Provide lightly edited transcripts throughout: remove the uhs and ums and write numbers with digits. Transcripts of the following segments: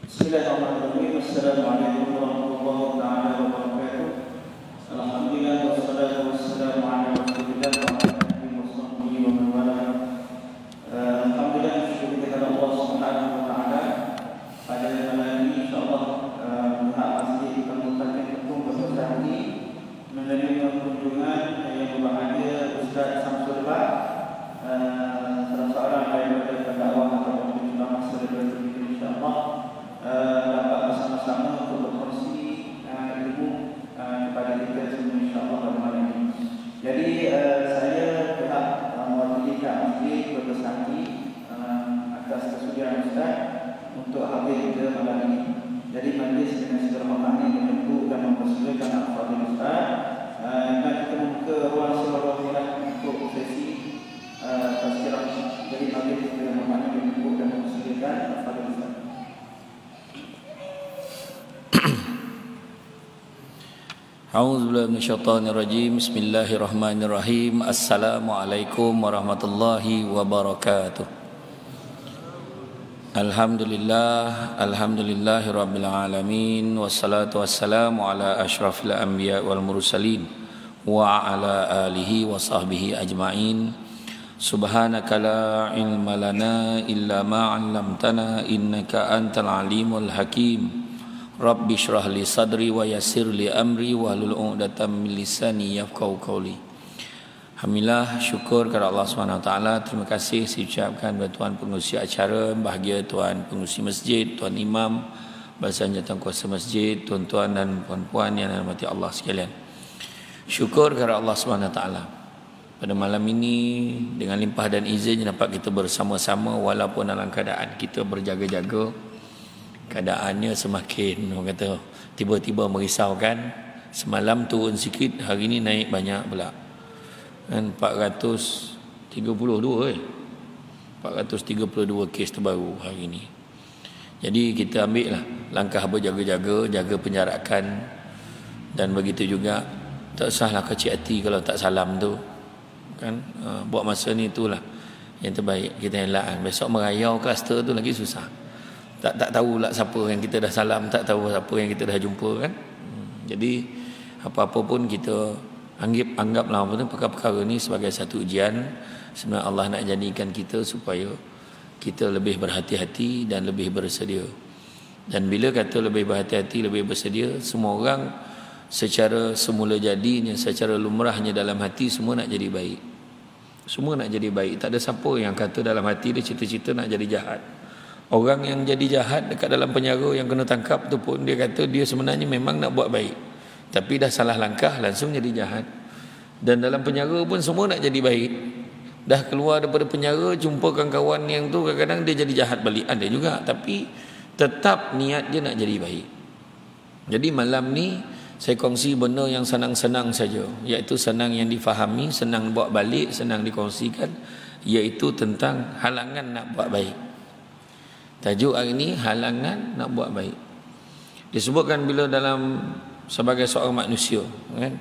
Bismillahirrahmanirrahim. Assalamualaikum warahmatullahi taala wabarakatuh. Alhamdulillah wassalatu wassalamu ala Rasulillah wa ala alihi washabbihi wa man wala. Alhamdulillah syukur kepada Allah Subhanahu wa taala. Pada malam ini insyaallah pihak masjid Kabupaten Kelungkung bersama ini menerima kunjungan yang berbahagia Ustaz Samsul Bak, salah seorang daripada pendakwah atau penceramah selebriti insyaallah dapat bersama-sama untuk berkongsi ilmu kepada kita semua insyaAllah pada malam ini. Jadi saya pihak mewakili masjid berbersaki atas kesudian Ustaz untuk hadir ke malam ini. Jadi majlis dengan segala makna menyebut dan mempersilakan al-Fadhil Ustaz dan kita membuka ruang seluruh untuk sesi tazkirah. Jadi A'udzubillahi minasyaitonirrajim. Bismillahirrahmanirrahim. Assalamualaikum warahmatullahi wabarakatuh. Alhamdulillahi rabbil alamin, wassalatu wassalamu ala asyrafil anbiya wal mursalin wa ala alihi wa sahbihi ajma'in. Subhanaka la ilma lana illa ma 'allamtana innaka antal alimul hakim. Rabbi shrah li sadri wa yassir li amri wahlul 'uqdatam min lisani yafqahu qawli. Alhamdulillah, syukur kepada Allah SWT. Terima kasih saya ucapkan kepada Tuan Pengurusi acara, bahagia Tuan Pengurusi Masjid, Tuan Imam, Barisan Jawatan Kuasa Masjid, tuan-tuan dan puan-puan yang dirahmati Allah sekalian. Syukur kepada Allah SWT. Pada malam ini dengan limpah dan izin dapat kita bersama-sama walaupun dalam keadaan kita berjaga-jaga. Keadaannya semakin, orang kata, tiba-tiba merisaukan. Semalam turun sikit, hari ini naik banyak pula. Dan 432 432 kes terbaru hari ini. Jadi kita ambil lah langkah berjaga-jaga, jaga penjarakan. Dan begitu juga tak usahlah kecil hati kalau tak salam tu kan. Buat masa ni itulah yang terbaik kita elakkan. Besok merayau kluster tu lagi susah. Tak tahu lah siapa yang kita dah salam, tak tahu siapa yang kita dah jumpa kan. Jadi apa-apa pun kita anggaplah perkara-perkara ni sebagai satu ujian. Sebenarnya Allah nak jadikan kita supaya kita lebih berhati-hati dan lebih bersedia. Dan bila kata lebih berhati-hati, lebih bersedia, semua orang secara semula jadinya, secara lumrahnya dalam hati semua nak jadi baik. Semua nak jadi baik. Tak ada siapa yang kata dalam hati dia cita-cita nak jadi jahat. Orang yang jadi jahat dekat dalam penjara yang kena tangkap tu pun dia kata dia sebenarnya memang nak buat baik, tapi dah salah langkah langsung jadi jahat. Dan dalam penjara pun semua nak jadi baik. Dah keluar daripada penjara jumpa kawan-kawan yang tu kadang-kadang dia jadi jahat balik, ada juga, tapi tetap niat dia nak jadi baik. Jadi malam ni saya kongsi benda yang senang-senang saja, iaitu senang yang difahami, senang buat balik, senang dikongsikan, iaitu tentang halangan nak buat baik. Tajuk hari ini halangan nak buat baik. Disebutkan bila dalam sebagai seorang manusia kan,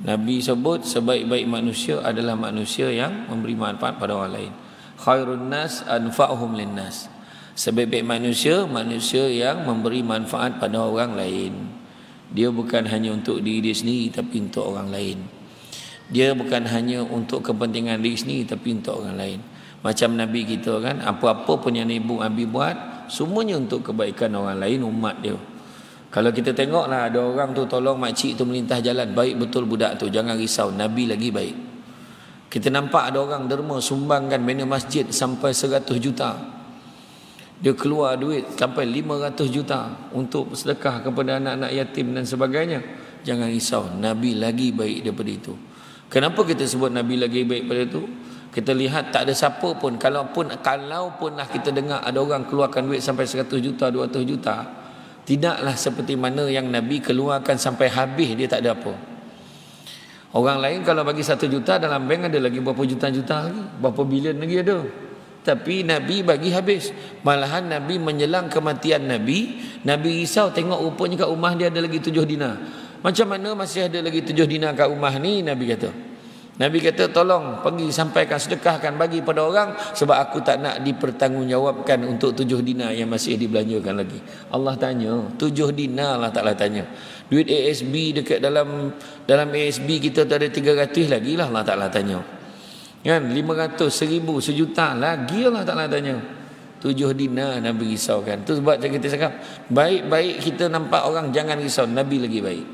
Nabi sebut sebaik-baik manusia adalah manusia yang memberi manfaat pada orang lain. Khairun nas anfa'uhum linnas. Sebaik-baik manusia, manusia yang memberi manfaat pada orang lain. Dia bukan hanya untuk diri dia sendiri tapi untuk orang lain. Dia bukan hanya untuk kepentingan diri sendiri tapi untuk orang lain. Macam Nabi kita kan, apa-apa pun yang Nabi buat semuanya untuk kebaikan orang lain, umat dia. Kalau kita tengoklah ada orang tu tolong makcik tu melintas jalan, baik betul budak tu, jangan risau, Nabi lagi baik. Kita nampak ada orang derma sumbangkan bina masjid sampai 100 juta. Dia keluar duit sampai 500 juta untuk sedekah kepada anak-anak yatim dan sebagainya. Jangan risau, Nabi lagi baik daripada itu. Kenapa kita sebut Nabi lagi baik daripada itu? Kita lihat tak ada siapa pun, kalaupun lah kita dengar ada orang keluarkan duit sampai 100 juta, 200 juta, tidaklah seperti mana yang Nabi keluarkan sampai habis, dia tak ada apa. Orang lain kalau bagi 1 juta dalam bank ada lagi berapa juta-juta lagi, berapa bilion lagi ada. Tapi Nabi bagi habis. Malahan Nabi menjelang kematian Nabi risau tengok rupanya kat rumah dia ada lagi 7 dinar. Macam mana masih ada lagi 7 dinar kat rumah ni, Nabi kata tolong pergi sampaikan, sedekahkan, bagi pada orang, sebab aku tak nak dipertanggungjawabkan untuk 7 dinar yang masih dibelanjakan lagi. Allah tanya, 7 dinar lah taklah tanya. Duit ASB dekat dalam ASB kita tu ada 300 lagi lah Allah taklah tanya. Kan 500, 1000, sejuta lagi Allah taklah tanya. 7 dinar Nabi risaukan. Tu sebab kita cakap baik-baik kita nampak orang jangan risau, Nabi lagi baik.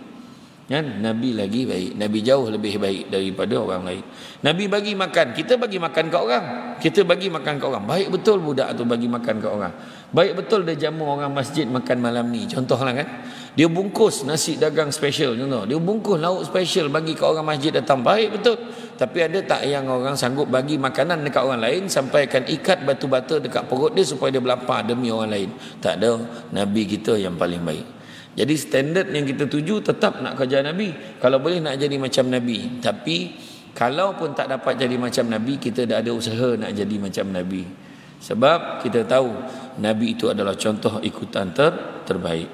Kan? Nabi lagi baik. Nabi jauh lebih baik daripada orang lain. Nabi bagi makan, kita bagi makan ke orang. Kita bagi makan ke orang. Baik betul budak tu bagi makan ke orang. Baik betul dia jamu orang masjid makan malam ni. Contohlah kan, dia bungkus nasi dagang special, contoh. Dia bungkus lauk special bagi ke orang masjid datang. Baik betul. Tapi ada tak yang orang sanggup bagi makanan dekat orang lain, sampaikan ikat batu bata dekat perut dia supaya dia berlapar demi orang lain? Tak ada. Nabi kita yang paling baik. Jadi standard yang kita tuju tetap nak kerja Nabi. Kalau boleh nak jadi macam Nabi. Tapi kalau pun tak dapat jadi macam Nabi, kita dah ada usaha nak jadi macam Nabi. Sebab kita tahu Nabi itu adalah contoh ikutan terbaik.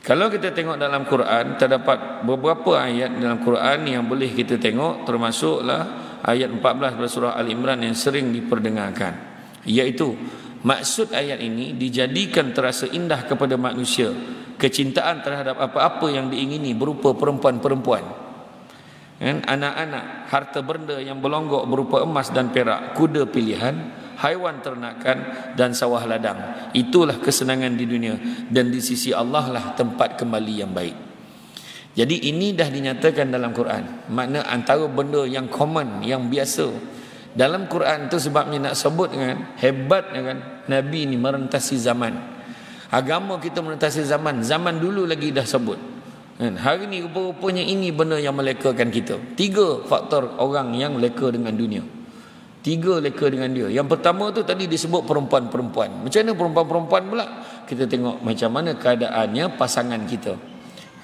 Kalau kita tengok dalam Quran, terdapat beberapa ayat dalam Quran yang boleh kita tengok, termasuklah ayat 14 pada surah Al-Imran yang sering diperdengarkan, iaitu maksud ayat ini dijadikan terasa indah kepada manusia kecintaan terhadap apa-apa yang diingini berupa perempuan-perempuan, anak-anak, harta benda yang berlonggok berupa emas dan perak, kuda pilihan, haiwan ternakan dan sawah ladang. Itulah kesenangan di dunia, dan di sisi Allah lah tempat kembali yang baik. Jadi ini dah dinyatakan dalam Quran. Makna antara benda yang common, yang biasa dalam Quran tu, sebabnya nak sebut kan, hebatnya kan, Nabi ni merentasi zaman. Agama kita merentasi zaman. Zaman dulu lagi dah sebut kan. Hari ni rupa-rupanya ini benda yang melekakan kita. 3 faktor orang yang leka dengan dunia. 3 leka dengan dia. Yang pertama tu tadi disebut perempuan-perempuan. Macam mana perempuan-perempuan pula? Kita tengok macam mana keadaannya pasangan kita.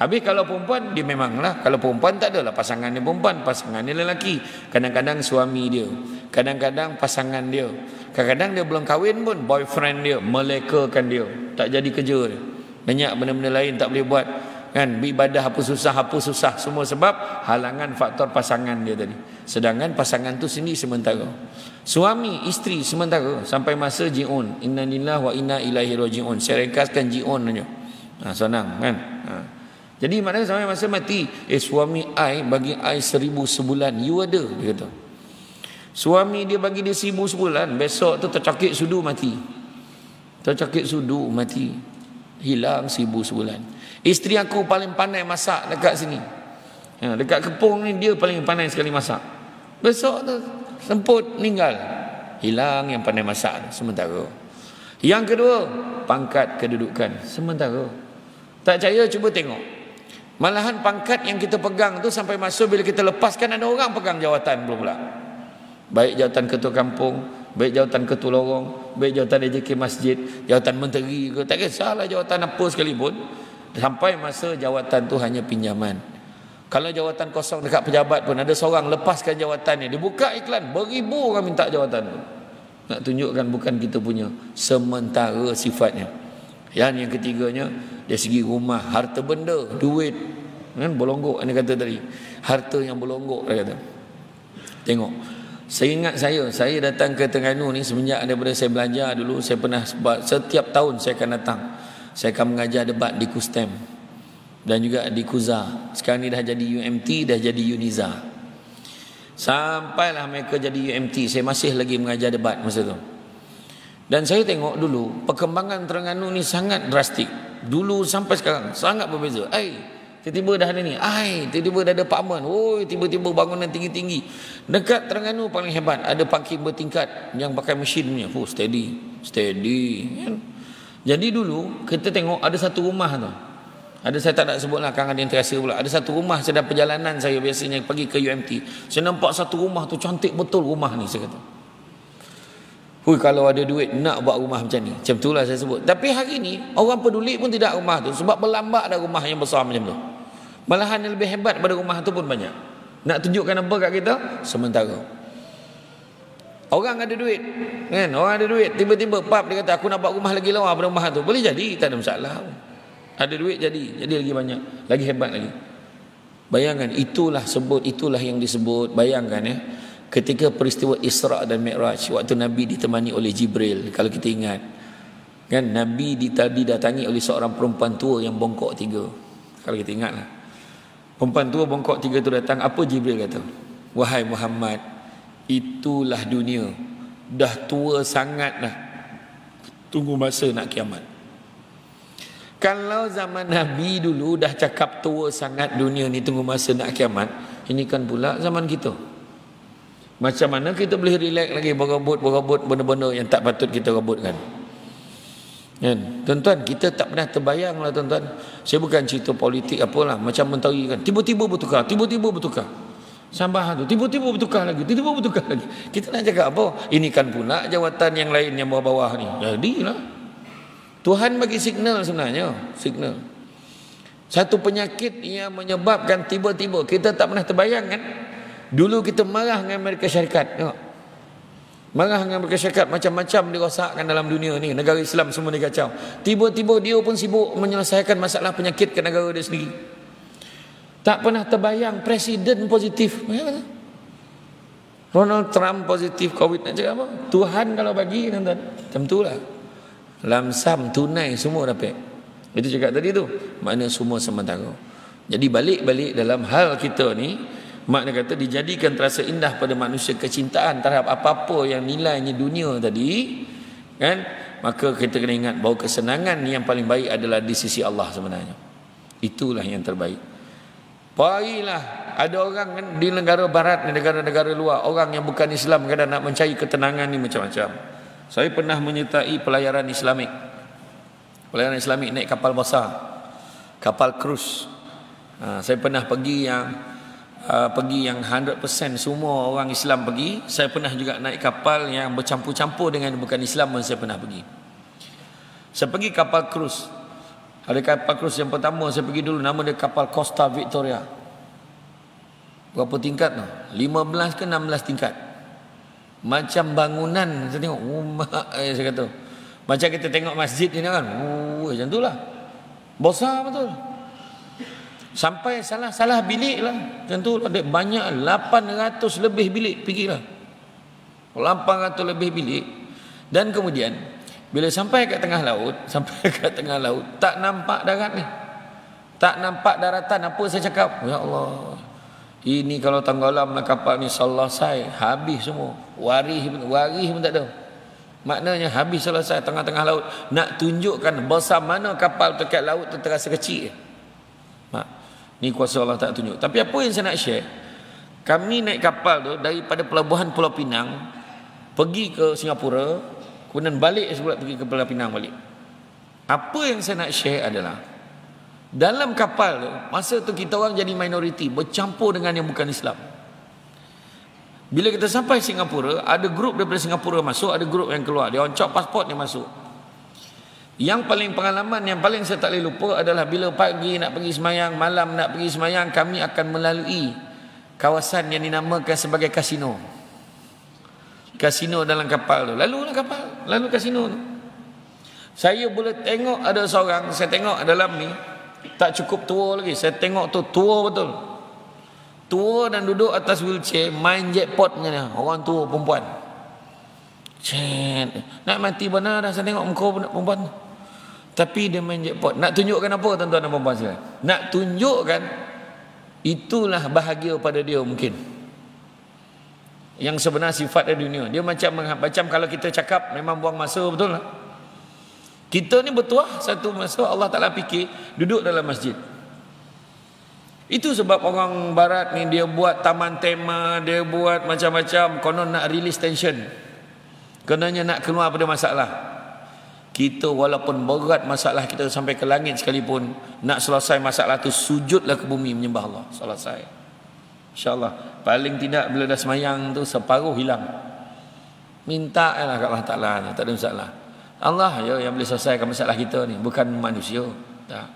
Habis kalau perempuan, dia memanglah, kalau perempuan tak adalah pasangan dia perempuan, pasangan dia lelaki. Kadang-kadang suami dia, kadang-kadang pasangan dia, kadang-kadang dia belum kahwin pun boyfriend dia melekakan dia, tak jadi kerja dia. Banyak benda-benda lain tak boleh buat kan, beribadah apa susah, semua sebab halangan faktor pasangan dia tadi. Sedangkan pasangan tu sendiri sementara, suami isteri sementara sampai masa ji'un, inna lillahi wa inna ilaihi raji'un. Saya ringkaskan ji'un saja, senang kan. Jadi maknanya sampai masa mati, suami I bagi I 1000 sebulan, you ada, dia kata. Suami dia bagi dia 1000 sebulan, besok tu tercakik sudu mati, hilang 1000 sebulan. Isteri aku paling pandai masak dekat sini, dekat Kepung ni dia paling pandai sekali masak. Besok tu semput meninggal, hilang yang pandai masak sementara. Yang kedua, pangkat kedudukan sementara. Tak percaya cuba tengok, malahan pangkat yang kita pegang tu sampai masa bila kita lepaskan, ada orang pegang jawatan pula. Baik jawatan ketua kampung, baik jawatan ketua lorong, baik jawatan AJK masjid, jawatan menteri ke, tak kisahlah jawatan apa sekalipun. Sampai masa jawatan tu hanya pinjaman. Kalau jawatan kosong dekat pejabat pun, ada seorang lepaskan jawatannya, dia buka iklan, beribu orang minta jawatan tu. Nak tunjukkan bukan kita punya, sementara sifatnya. Yang ketiganya, dari segi rumah, harta benda, duit kan, berlonggok. Dia kata tadi, harta yang berlonggok, dia kata. Tengok, saya ingat saya datang ke Terengganu ni semenjak daripada saya belajar dulu. Saya pernah, setiap tahun saya akan datang. Saya akan mengajar debat di KUSTEM dan juga di KUZA. Sekarang ni dah jadi UMT, dah jadi UNIZA. Sampailah mereka jadi UMT, saya masih lagi mengajar debat masa tu. Dan saya tengok dulu perkembangan Terengganu ni sangat drastik. Dulu sampai sekarang sangat berbeza. Tiba-tiba dah ada ni, tiba-tiba dah ada apartmen, tiba-tiba bangunan tinggi-tinggi. Dekat Terengganu paling hebat, ada parking bertingkat yang pakai mesin punya. Steady kan? Jadi dulu kita tengok ada satu rumah tu, saya tak nak sebutlah, kan ada yang terasa pula. Ada satu rumah, sedang perjalanan saya biasanya pergi ke UMT, saya nampak satu rumah tu cantik betul rumah ni, saya kata, kalau ada duit nak buat rumah macam ni. Macam itulah saya sebut. Tapi hari ni orang peduli pun tidak rumah tu, sebab berlambak dah rumah yang besar macam tu. Malahan yang lebih hebat pada rumah tu pun banyak. Nak tunjukkan apa kat kita? Sementara orang ada duit kan, tiba-tiba dia kata aku nak buat rumah lagi lawa pada rumah tu. Boleh jadi, tak ada masalah. Ada duit jadi lagi banyak, lagi hebat lagi. Bayangkan, itulah yang disebut. Bayangkan ketika peristiwa Isra dan Mi'raj, waktu Nabi ditemani oleh Jibril, kalau kita ingat kan, Nabi didatangi oleh seorang perempuan tua yang bongkok 3. Kalau kita ingatlah, perempuan tua bongkok 3 tu datang, apa Jibril kata? Wahai Muhammad, itulah dunia, dah tua sangat dah, tunggu masa nak kiamat. Kalau zaman Nabi dulu dah cakap tua sangat dunia ni, tunggu masa nak kiamat, ini kan pula zaman kita. Macam mana kita boleh relax lagi berebut benda-benda yang tak patut kita rebutkan kan? Tuan-tuan, kita tak pernah terbayang lah tuan-tuan. Saya bukan cerita politik apalah, macam mentari kan, tiba-tiba bertukar Sabah tu tiba-tiba bertukar lagi. Kita nak cakap apa? Ini kan pula jawatan yang lain yang bawah-bawah ni. Jadilah Tuhan bagi signal sebenarnya. Satu penyakit yang menyebabkan tiba-tiba kita tak pernah terbayang kan. Dulu kita marah dengan Amerika Syarikat. Tengok. Marah dengan berkesyakat, macam-macam dirosakkan dalam dunia ni. Negara Islam semua dikacau. Tiba-tiba dia pun sibuk menyelesaikan masalah penyakit ke negara dia sendiri. Tak pernah terbayang presiden positif. Donald Trump positif COVID. Nak cakap apa? Tuhan kalau bagi, tuan-tuan, macam itulah. Lamsam, tunai, semua dapat. Itu cakap tadi tu. Makna semua sementara. Jadi balik-balik dalam hal kita ni, makna kata dijadikan terasa indah pada manusia kecintaan terhadap apa-apa yang nilainya dunia tadi, kan? Maka kita kena ingat bahawa kesenangan yang paling baik adalah di sisi Allah sebenarnya. Itulah yang terbaik. Baiklah, ada orang kan di negara barat, di negara-negara luar, orang yang bukan Islam kadang nak mencari ketenangan ni macam-macam. Saya pernah menyertai pelayaran Islamik. Pelayaran Islamik naik kapal besar, kapal krus. Saya pernah pergi yang 100% semua orang Islam pergi. Saya pernah juga naik kapal yang bercampur-campur dengan bukan Islam pun saya pernah pergi. Saya pergi kapal krus. Ada kapal krus yang pertama saya pergi dulu, nama dia kapal Costa Victoria. Berapa tingkat tu? 15 ke 16 tingkat. Macam bangunan, saya tengok, saya kata, macam kita tengok masjid ni kan. Macam tu lah. Besar betul. Sampai salah bilik lah. Macam tu lah. Banyak, 800 lebih bilik. Fikirlah, 800 lebih bilik. Dan kemudian bila sampai kat tengah laut, tak nampak darat ni, tak nampak daratan. Apa saya cakap? Ya Allah, ini kalau tenggelam lah kapal ni, selesai, habis semua. Waris pun tak ada. Maknanya habis, selesai, tengah-tengah laut. Nak tunjukkan besar mana kapal dekat laut tu terasa kecil. Ni kuasa Allah tak tunjuk. Tapi apa yang saya nak share, kami naik kapal tu daripada pelabuhan Pulau Pinang pergi ke Singapura, kemudian balik sebelum pergi ke Pulau Pinang balik. Apa yang saya nak share adalah dalam kapal tu, masa tu kita orang jadi minoriti, bercampur dengan yang bukan Islam. Bila kita sampai Singapura, ada grup daripada Singapura masuk, ada grup yang keluar. Dia orang cop pasport, dia masuk. Yang paling pengalaman yang paling saya tak boleh lupa adalah bila pagi nak pergi semayang, malam nak pergi semayang, kami akan melalui kawasan yang dinamakan sebagai kasino. Kasino dalam kapal tu. Lalulah kapal, lalu kasino tu. Saya boleh tengok ada seorang, saya tengok dalam ni tak cukup tua lagi. Saya tengok tu tua betul. Tua dan duduk atas wheelchair, main jackpot macam ni. Orang tua perempuan. Nak mati benar dah saya tengok muka perempuan. Tapi dia main jackpot. Nak tunjukkan apa tuan-tuan dan puan-puan sekalian? Nak tunjukkan itulah bahagia pada dia mungkin. Yang sebenar sifat di dunia. Dia macam kalau kita cakap memang buang masa, betul lah. Kita ni bertuah satu masa Allah Ta'ala fikir duduk dalam masjid. Itu sebab orang barat ni dia buat taman tema, dia buat macam-macam, konon nak release tension. Kononnya nak keluar pada masalah. Kita walaupun berat masalah kita sampai ke langit sekalipun, nak selesai masalah tu sujudlah ke bumi menyembah Allah. Selesai. InsyaAllah. Paling tidak bila dah semayang tu separuh hilang. Minta lah kat Allah Ta'ala, tak ada masalah. Allah ya yang boleh selesaikan masalah kita ni, bukan manusia. Tak.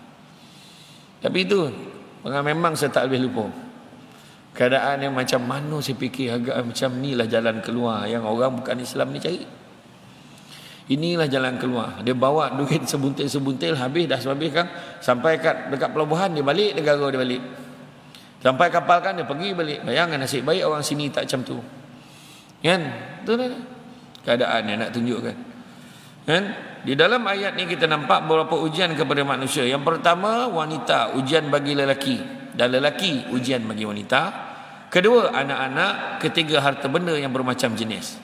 Tapi itu memang saya tak boleh lupa. Keadaan yang macam mana saya fikir agak macam inilah jalan keluar yang orang bukan Islam ni cari. Inilah jalan keluar. Dia bawa duit sebuntil-sebuntil, habis dah habis kan. Sampai dekat pelabuhan dia balik, negara dia balik. Sampai kapal kan dia pergi balik. Bayangkan nasib baik orang sini tak macam tu. Kan? Betul tak? Keadaan yang nak tunjukkan. Kan? Di dalam ayat ni kita nampak beberapa ujian kepada manusia. Yang pertama, wanita, ujian bagi lelaki, dan lelaki ujian bagi wanita. Kedua, anak-anak. Ketiga, harta benda yang bermacam jenis.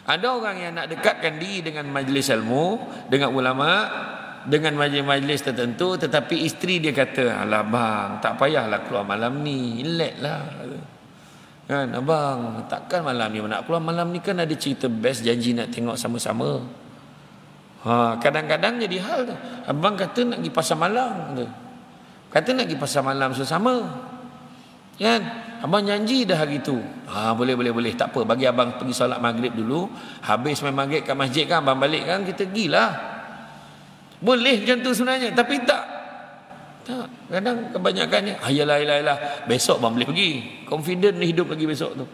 Ada orang yang nak dekatkan diri dengan majlis ilmu, dengan ulama, dengan majlis-majlis tertentu, tetapi isteri dia kata, alah bang, tak payahlah keluar malam ni, relax lah. Kan, abang, takkan malam ni nak keluar malam ni, kan ada cerita best, janji nak tengok sama-sama. Kadang-kadang jadi hal tu. Abang kata nak pergi pasar malam tu. Kata nak pergi pasar malam sama-sama. Kan? Abang janji dah hari tu. Boleh. Tak apa, bagi abang pergi solat maghrib dulu. Habis main maghrib kat masjid kan, abang balik kan, kita pergilah. Boleh macam tu sebenarnya. Tapi tak. Kadang kebanyakannya, yalah, besok abang boleh pergi. Confident ni hidup lagi besok tu.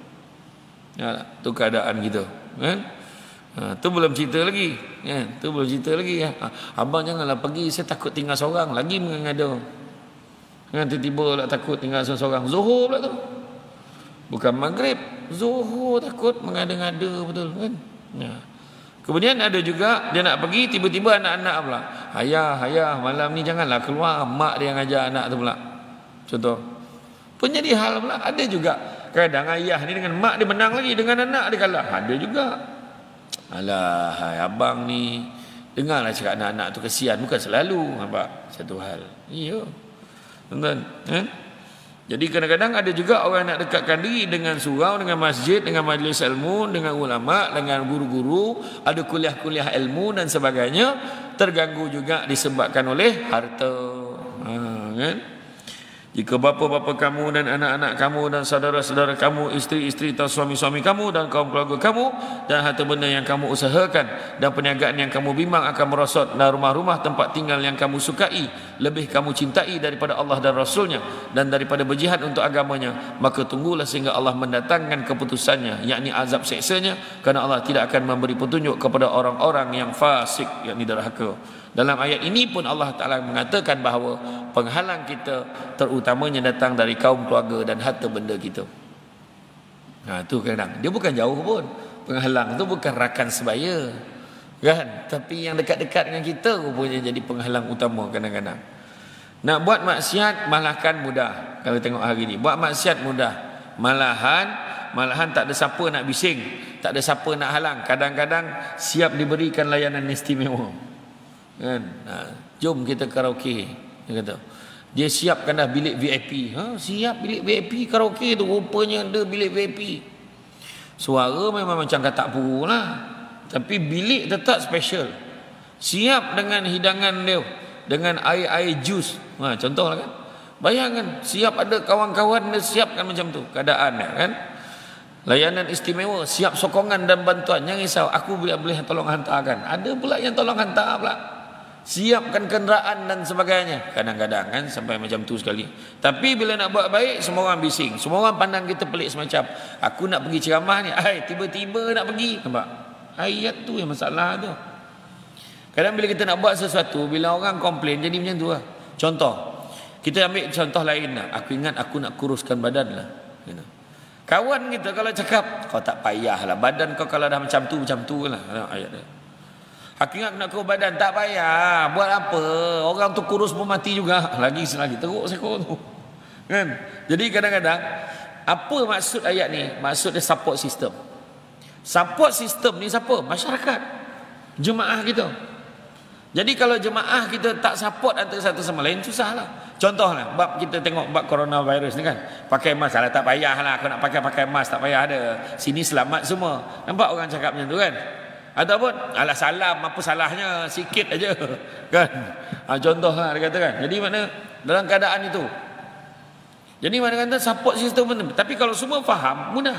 Tu keadaan kita. kan? Tu belum cerita lagi, kan? Tu belum cerita lagi. Abang janganlah pergi, saya takut tinggal seorang, lagi mengada. Kan tiba-tiba lah takut tinggal seorang. Zuhur pula tu. Bukan maghrib, zuhur takut mengada-ngada betul kan? Kemudian ada juga dia nak pergi, tiba-tiba anak-anak pula. Ayah, malam ni janganlah keluar, mak dia yang ajar anak tu pula. Contoh. Pun jadi hal pula. Ada juga kadang ayah ni dengan mak dia menang lagi, dengan anak dia kalah. Ada juga. Alah, abang ni dengarlah cakap anak-anak tu kesian, bukan selalu nampak satu hal. Ya. Tuan-tuan, Jadi kadang-kadang ada juga orang nak dekatkan diri dengan surau, dengan masjid, dengan majlis ilmu, dengan ulama, dengan guru-guru, ada kuliah-kuliah ilmu dan sebagainya, terganggu juga disebabkan oleh harta. Kan? Jika bapa-bapa kamu dan anak-anak kamu dan saudara-saudara kamu, isteri-isteri atau suami-suami kamu dan kaum keluarga kamu dan harta benda yang kamu usahakan dan perniagaan yang kamu bimbang akan merosot dan rumah-rumah tempat tinggal yang kamu sukai lebih kamu cintai daripada Allah dan Rasulnya dan daripada berjihad untuk agamanya, maka tunggulah sehingga Allah mendatangkan keputusannya, yakni azab seksanya, kerana Allah tidak akan memberi petunjuk kepada orang-orang yang fasik, yakni derhaka. Dalam ayat ini pun Allah Ta'ala mengatakan bahawa penghalang kita terutamanya datang dari kaum keluarga dan harta benda kita. Itu kadang dia bukan jauh pun. Penghalang tu bukan rakan sebaya, kan? Tapi yang dekat-dekat dengan kita rupanya jadi penghalang utama kadang-kadang. Nak buat maksiat malahan mudah. Kalau tengok hari ni, buat maksiat mudah. Malahan tak ada siapa nak bising, tak ada siapa nak halang. Kadang-kadang siap diberikan layanan istimewa. Kan? Jom kita karaoke, dia kata. Dia siapkan dah bilik VIP. Siap bilik VIP karaoke tu, rupanya ada bilik VIP. Suara memang macam katak puru lah, tapi bilik tetap special. Siap dengan hidangan dia, dengan air-air jus. Contohlah kan. Bayangkan, siap ada kawan-kawan dia siapkan macam tu keadaan dia, kan. Layanan istimewa, siap sokongan dan bantuan. Jangan risau, aku boleh tolong hantarkan. Ada pula yang tolong hantar pula. Siapkan kenderaan dan sebagainya. Kadang-kadang kan sampai macam tu sekali. Tapi bila nak buat baik, semua orang bising. Semua orang pandang kita pelik semacam. Aku nak pergi ceramah ni, tiba-tiba nak pergi. Nampak? Ayat tu yang masalah tu. Kadang bila kita nak buat sesuatu, bila orang komplain, jadi macam tu lah. Contoh, kita ambil contoh lain lah. Aku ingat aku nak kuruskan badan lah. Kawan kita kalau cakap, kau tak payah lah, badan kau kalau dah macam tu lah. Ayat dia. Aku ingat nak kurus badan, tak payah. Buat apa? Orang tu kurus pun mati juga. Lagi teruk sekor tu. Kan? Jadi kadang-kadang, apa maksud ayat ni? Maksud dia support system. Support system ni siapa? Masyarakat. Jemaah kita. Jadi kalau jemaah kita tak support antara satu sama lain, susahlah. Contohlah, bab kita tengok bab coronavirus ni kan. Pakai mask, tak payahlah. Aku nak pakai mask, tak payah ada. Sini selamat semua. Nampak orang cakap macam tu kan? Ataupun alah salam, apa salahnya, sikit aja kan. Contohlah dia kata kan. Jadi mana dalam keadaan itu, jadi mana kata support sistem pun. Tapi kalau semua faham, mudah.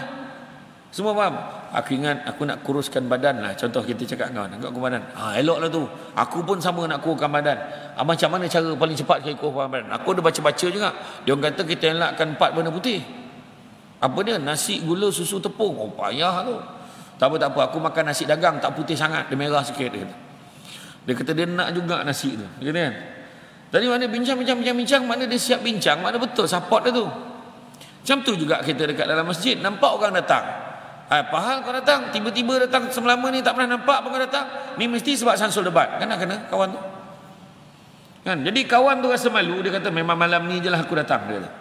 Semua faham. Aku ingat aku nak kuruskan badan lah. Contoh kita cakap kawan, nak kuruskan badan. Eloklah tu. Aku pun sama nak kuruskan badan. Macam mana cara paling cepat kita kuruskan badan? Aku ada baca-baca juga. Dia orang kata kita elakkan 4 warna putih. Apa dia? Nasi, gula, susu, tepung. Payah tu. Tak apa, aku makan nasi dagang, tak putih sangat, dia merah sikit. Dia kata dia nak juga nasi tu. Dia kata kan. Tadi mana bincang, mana dia siap bincang, mana betul support dia tu. Macam tu juga kita dekat dalam masjid, nampak orang datang. Apa hal kau datang? Tiba-tiba datang selama ni tak pernah nampak pun kau datang. Ni mesti sebab Samsul debat. Kena kawan tu. Kan? Jadi kawan tu rasa malu, dia kata memang malam ni je lah aku datang. Dia kata.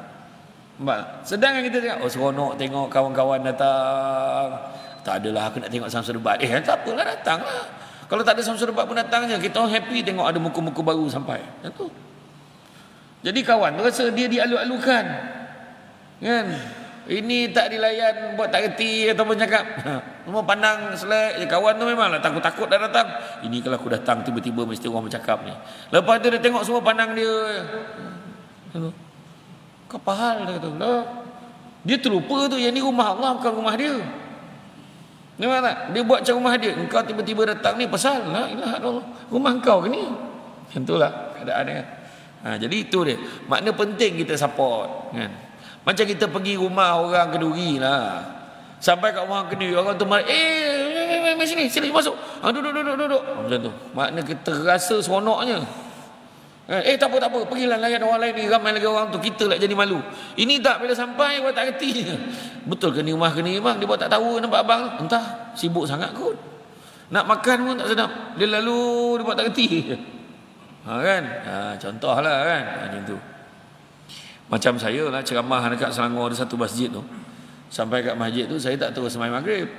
Sedangkan kita tengok, seronok tengok kawan-kawan datang. Tak adalah aku nak tengok Samsul debat. Tak apalah, datang lah. Kalau tak ada Samsul debat pun datang je. Kita orang happy tengok ada muka-muka baru sampai. Tu. Jadi kawan tu rasa dia dialu-alukan. Kan? Ini tak dilayan, buat tak reti ataupun cakap. Semua pandang selek. Kawan tu memanglah takut-takut dah datang. Ini kalau aku datang tiba-tiba mesti orang bercakap ni. Lepas tu dia tengok semua pandang dia. Kau pahal dia kata. Dia terlupa tu yang ni rumah Allah bukan rumah dia. Nampak tak? Dia buat macam rumah dia. Engkau tiba-tiba datang ni pasal la ilaha illallah. Rumah engkau ke ni? Macam itulah keadaan dia. Jadi itu dia. Makna penting kita support kan. Macam kita pergi rumah orang Keduri lah. Sampai kat rumah Keduri, orang tu marah, sini masuk. Duduk. Macam tu. Makna kita rasa seronoknya. Tak apa, pergilah layan orang lain ni, ramai lagi orang tu, kita lah jadi malu. Ini tak, bila sampai buat tak reti. Betul ke ni rumah, dia buat tak tahu nampak abang tu. Entah, sibuk sangat kot. Nak makan pun tak sedap. Dia lalu, dia buat tak reti. Kan? Contohlah kan, macam tu. Macam saya lah ceramah dekat Selangor, ada satu masjid tu. Sampai kat masjid tu, saya tak terus sembahyang maghrib.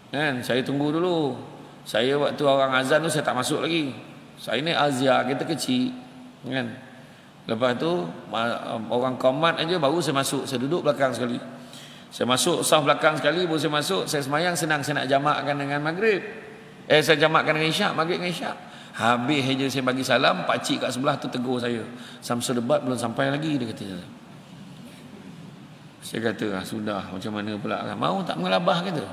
Kan? Saya tunggu dulu. Saya waktu orang azan tu, saya tak masuk lagi. Saya ni Azia, kita kecil kan. Lepas tu orang komat aja baru saya masuk. Saya duduk belakang sekali. Saya masuk saf belakang sekali, baru saya masuk. Saya semayang senang, saya nak jamakkan dengan maghrib. Saya jamakkan dengan isyak, maghrib dengan isyak. Habis aja saya bagi salam, pakcik kat sebelah tu tegur saya. Samsul debat belum sampai lagi, dia kata. Saya kata, sudah, macam mana pula kan. Mau tak mengelabah kata.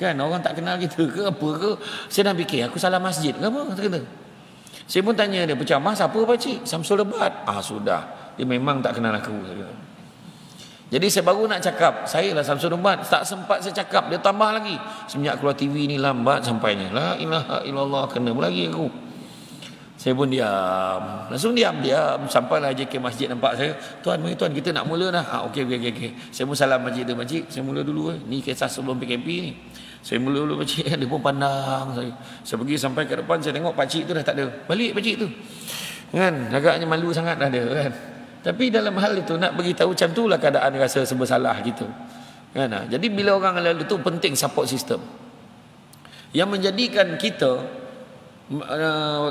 Kan orang tak kenal kita ke apa ke. Saya dah fikir aku salah masjid ke apa kata. Saya pun tanya dia, bercamah siapa pakcik? Samsul debat. Sudah. Dia memang tak kenal aku. Jadi saya baru nak cakap, saya lah Samsul debat. Tak sempat saya cakap, dia tambah lagi. Semenjak keluar TV ni lambat sampainya. La ilaha illallah, kena lagi aku. Saya pun diam. Langsung diam. Sampailah JK masjid nampak saya. Tuan, kita nak mula dah. Okey. Saya pun salam masjid tu, pakcik. Saya mula dulu. Ni kisah sebelum PKP ni. Saya mula dulu pakcik, dia pun pandang saya. Saya pergi sampai ke depan, saya tengok pakcik tu dah tak ada. Balik pakcik tu. Kan, agaknya malu sangat dah dia kan. Tapi dalam hal itu nak bagi tahu macam itulah keadaan rasa serba salah gitu. Kan? Jadi bila orang lalu tu penting support system. Yang menjadikan kita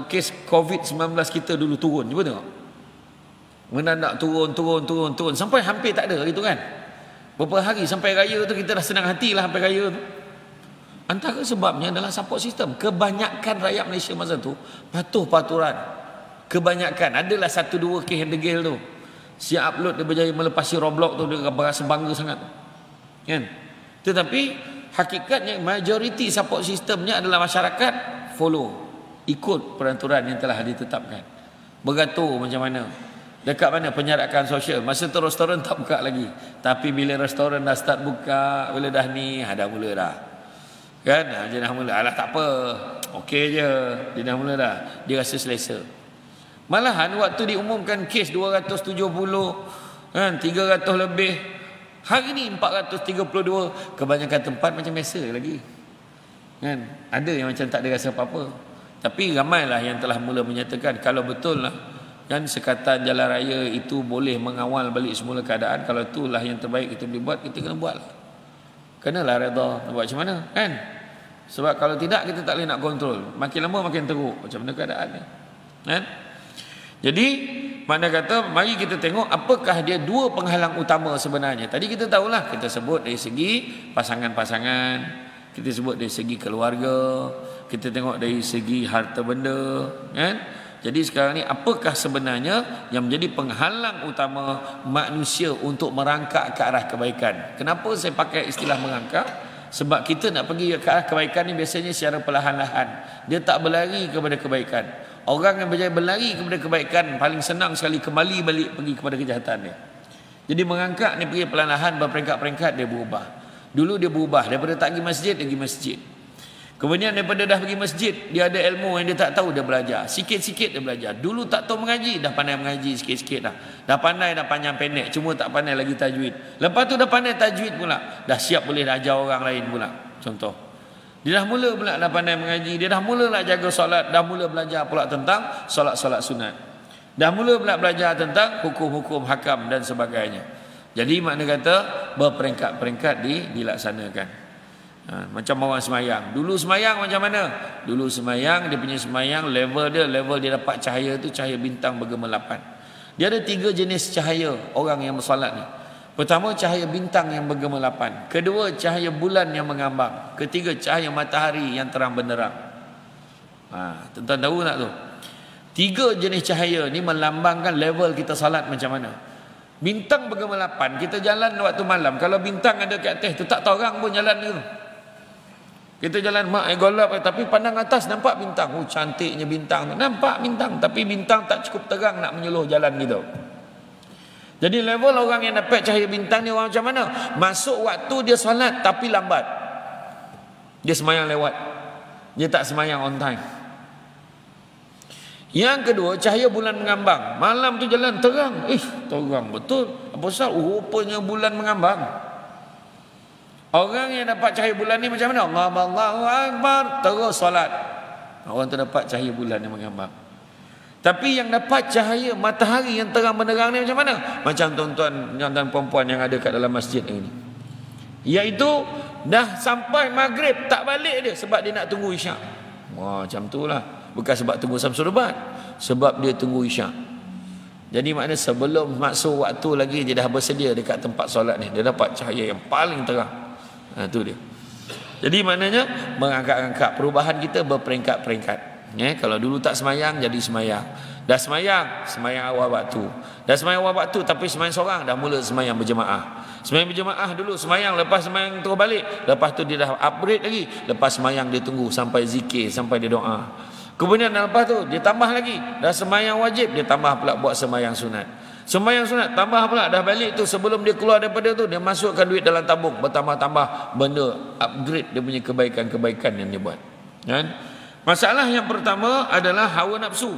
kes COVID-19 kita dulu turun. Cuba tengok. Mendadak turun sampai hampir tak ada gitu kan. Beberapa hari sampai raya tu kita dah senang hati lah sampai raya tu. Antara sebabnya adalah support system. Kebanyakan rakyat Malaysia masa tu patuh peraturan. Kebanyakan. Adalah 1-2 kes yang degil tu. Si upload dia berjaya melepasi Roblox tu, dia berasa bangga sangat. Kan? Tetapi hakikatnya majoriti support systemnya adalah masyarakat follow, ikut peraturan yang telah ditetapkan. Beratur macam mana. Dekat mana penyarakan sosial. Masa tu restoran tak buka lagi. Tapi bila restoran dah start buka, bila dah ni, dah mula dah. Kan? Dia dah mula. Alah tak apa. Okey je. Dia dah mula dah. Dia rasa selesa. Malahan waktu diumumkan kes 270, kan, 300 lebih. Hari ni 432. Kebanyakan tempat macam biasa lagi. Kan? Ada yang macam tak ada rasa apa-apa. Tapi ramailah yang telah mula menyatakan kalau betul lah kan sekatan jalan raya itu boleh mengawal balik semula keadaan. Kalau itulah yang terbaik kita boleh buat, kita kena buat lah. Kenalah redha nak buat macam mana kan. Sebab kalau tidak kita tak boleh nak kontrol. Makin lama makin teruk. Macam mana keadaannya kan. Jadi makna kata mari kita tengok apakah dia dua penghalang utama sebenarnya. Tadi kita tahulah, kita sebut dari segi pasangan-pasangan, kita sebut dari segi keluarga, kita tengok dari segi harta benda kan. Jadi sekarang ni apakah sebenarnya yang menjadi penghalang utama manusia untuk merangkak ke arah kebaikan. Kenapa saya pakai istilah merangkak? Sebab kita nak pergi ke arah kebaikan ni biasanya secara perlahan-lahan. Dia tak berlari kepada kebaikan. Orang yang berjaya berlari kepada kebaikan paling senang sekali kembali balik pergi kepada kejahatan dia. Jadi merangkak ni pergi perlahan-lahan, berperingkat-peringkat dia berubah. Dulu dia berubah daripada tak pergi masjid, dia pergi masjid. Kemudian daripada dah pergi masjid, dia ada ilmu yang dia tak tahu, dia belajar. Sikit-sikit dia belajar. Dulu tak tahu mengaji, dah pandai mengaji sikit-sikit dah. Dah pandai, dah panjang pendek, cuma tak pandai lagi tajwid. Lepas tu dah pandai tajwid pula. Dah siap boleh dah ajar orang lain pula. Contoh. Dia dah mula pula dah pandai mengaji, dia dah mula lah jaga solat, dah mula belajar pula tentang solat-solat sunat. Dah mula pula belajar tentang hukum-hukum hakam dan sebagainya. Jadi makna kata berperingkat-peringkat dilaksanakan. Macam orang semayang. Dulu semayang macam mana? Dulu semayang, dia punya semayang level dia dapat cahaya tu cahaya bintang bergema-lapan. Dia ada 3 jenis cahaya orang yang bersolat ni. Pertama, cahaya bintang yang bergema-lapan. Kedua, cahaya bulan yang mengambang. Ketiga, cahaya matahari yang terang benderang. Tuan-tuan tahu tak tu? 3 jenis cahaya ni melambangkan level kita salat macam mana. Bintang bergema-lapan, kita jalan waktu malam. Kalau bintang ada kat atas tu, tak tahu orang pun jalan tu. Kita jalan golap, tapi pandang atas nampak bintang. Cantiknya bintang tu. Nampak bintang, tapi bintang tak cukup terang nak menyuluh jalan gitu. Jadi level orang yang dapat cahaya bintang ni orang macam mana? Masuk waktu dia solat tapi lambat. Dia semayang lewat. Dia tak semayang on time. Yang kedua, cahaya bulan mengambang. Malam tu jalan terang. Terang betul. Apa pasal? Rupanya bulan mengambang. Orang yang dapat cahaya bulan ni macam mana? Allahu Akbar, terus solat. Orang tu dapat cahaya bulan yang mengambang. Tapi yang dapat cahaya matahari yang terang benderang ni macam mana? Macam tuan-tuan dan puan-puan yang ada kat dalam masjid ini. Iaitu dah sampai maghrib tak balik dia sebab dia nak tunggu isyak. Wah, macam tu lah. Bukan sebab tunggu Samsul Ubat, sebab dia tunggu isyak. Jadi maknanya sebelum masuk waktu lagi dia dah bersedia dekat tempat solat ni. Dia dapat cahaya yang paling terang. Tu dia. Jadi maknanya mengangkat-angkat, perubahan kita berperingkat-peringkat. Kalau dulu tak semayang, jadi semayang. Dah semayang, semayang awal waktu. Dah semayang awal waktu tapi semayang seorang, dah mula semayang berjemaah. Semayang berjemaah dulu semayang, lepas semayang terus balik. Lepas tu dia dah upgrade lagi. Lepas semayang dia tunggu sampai zikir, sampai dia doa. Kemudian lepas tu dia tambah lagi. Dah semayang wajib, dia tambah pula buat semayang sunat. Semayang sunat tambah pula, dah balik tu sebelum dia keluar daripada tu dia masukkan duit dalam tabung, bertambah-tambah benda, upgrade dia punya kebaikan-kebaikan yang dia buat. Kan? Masalah yang pertama adalah hawa nafsu.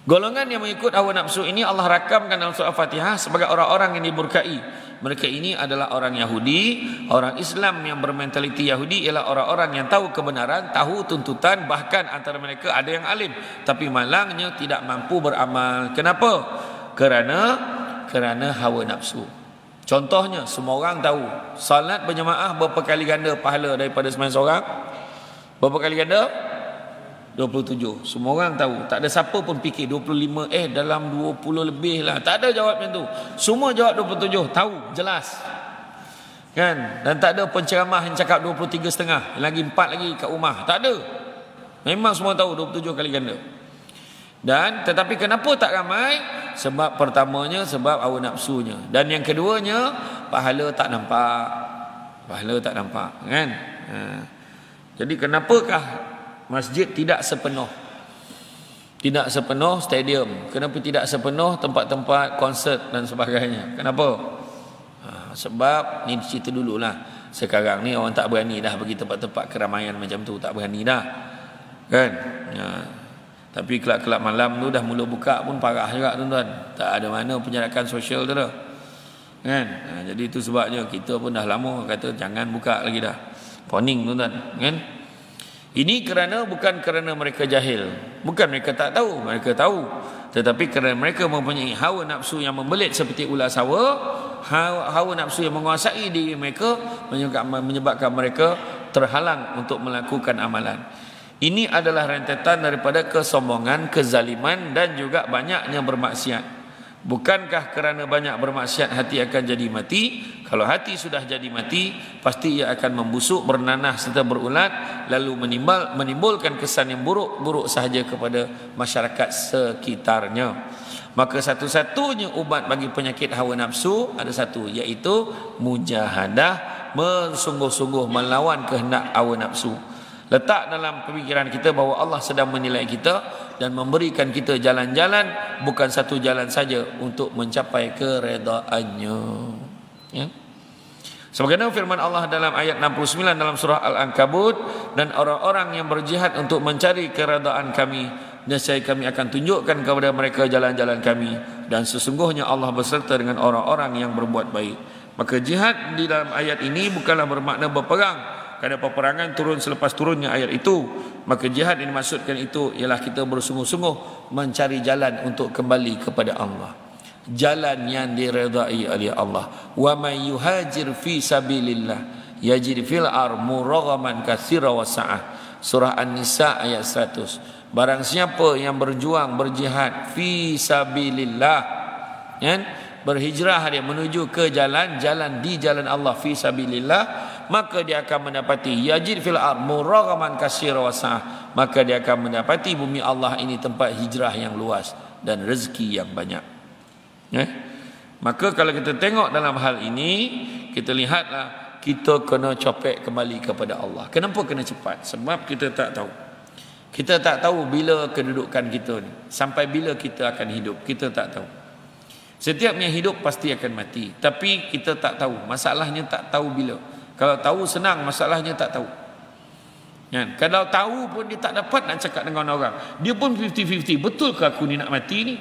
Golongan yang mengikut hawa nafsu ini Allah rakamkan dalam surah Fatihah sebagai orang-orang yang dimurkai. Mereka ini adalah orang Yahudi. Orang Islam yang bermentaliti Yahudi ialah orang-orang yang tahu kebenaran, tahu tuntutan, bahkan antara mereka ada yang alim, tapi malangnya tidak mampu beramal. Kenapa? Kerana hawa nafsu. Contohnya, semua orang tahu salat berjemaah berapa kali ganda pahala daripada sembahyang seorang? Berapa kali ganda? 27. Semua orang tahu. Tak ada siapa pun fikir 25, dalam 20 lebih lah. Tak ada jawab macam tu. Semua jawab 27. Tahu, jelas. Kan? Dan tak ada penceramah yang cakap 23,5. Lagi 4 lagi kat rumah. Tak ada. Memang semua tahu 27 kali ganda. Dan tetapi kenapa tak ramai? Sebab pertamanya sebab hawa nafsunya. Dan yang keduanya, pahala tak nampak. Pahala tak nampak. Kan? Jadi kenapakah masjid tidak sepenuh? Tidak sepenuh stadium. Kenapa tidak sepenuh tempat-tempat konsert dan sebagainya? Kenapa? Sebab ni cerita dululah. Sekarang ni orang tak berani dah pergi tempat-tempat keramaian macam tu, tak berani dah. Kan? Tapi kelab-kelab malam tu dah mula buka pun parah juga tuan-tuan. Tak ada mana penjarakan sosial tu dah. Kan? Jadi itu sebabnya kita pun dah lama kata jangan buka lagi dah. Warning tuan-tuan. Kan? Ini bukan kerana mereka jahil. Bukan mereka tak tahu, mereka tahu. Tetapi kerana mereka mempunyai hawa nafsu yang membelit seperti ular sawa, hawa nafsu yang menguasai diri mereka menyebabkan mereka terhalang untuk melakukan amalan. Ini adalah rentetan daripada kesombongan, kezaliman dan juga banyaknya bermaksiat. Bukankah kerana banyak bermaksiat hati akan jadi mati? Kalau hati sudah jadi mati, pasti ia akan membusuk, bernanah serta berulat, lalu menimbulkan kesan yang buruk sahaja kepada masyarakat sekitarnya. Maka satu-satunya ubat bagi penyakit hawa nafsu ada satu, iaitu mujahadah, bersungguh-sungguh melawan kehendak hawa nafsu. Letak dalam pemikiran kita bahawa Allah sedang menilai kita dan memberikan kita jalan-jalan, bukan satu jalan saja untuk mencapai keredaannya. Ya. Sebagaimana firman Allah dalam ayat 69 dalam surah Al-Ankabut, dan orang-orang yang berjihad untuk mencari keredaan kami, nescaya kami akan tunjukkan kepada mereka jalan-jalan kami, dan sesungguhnya Allah beserta dengan orang-orang yang berbuat baik. Maka jihad di dalam ayat ini bukanlah bermakna berperang, kerana peperangan turun selepas turunnya ayat itu. Maka jihad yang dimaksudkan itu ialah kita bersungguh-sungguh mencari jalan untuk kembali kepada Allah, jalan yang diredai oleh Allah. Wa may yuhajir fi sabilillah yajid fil ar muraghaman katsira wa sa'ah. Surah An-Nisa ayat 100. Barang siapa yang berjuang, berjihad fi sabilillah, kan? Berhijrah dia menuju ke jalan di jalan Allah, fi sabilillah, maka dia akan mendapati yajid fil ar muraghaman katsira wa sa'ah, maka dia akan mendapati bumi Allah ini tempat hijrah yang luas dan rezeki yang banyak. Maka kalau kita tengok dalam hal ini, kita lihatlah kita kena copek kembali kepada Allah. Kenapa kena cepat? Sebab kita tak tahu. Kita tak tahu bila kedudukan kita ni, sampai bila kita akan hidup, kita tak tahu. Setiap yang hidup pasti akan mati, tapi kita tak tahu. Masalahnya tak tahu bila. Kalau tahu senang, masalahnya tak tahu. Kan? Kalau tahu pun dia tak dapat nak cakap dengan orang. Dia pun 50-50. Betul ke aku ni nak mati ni?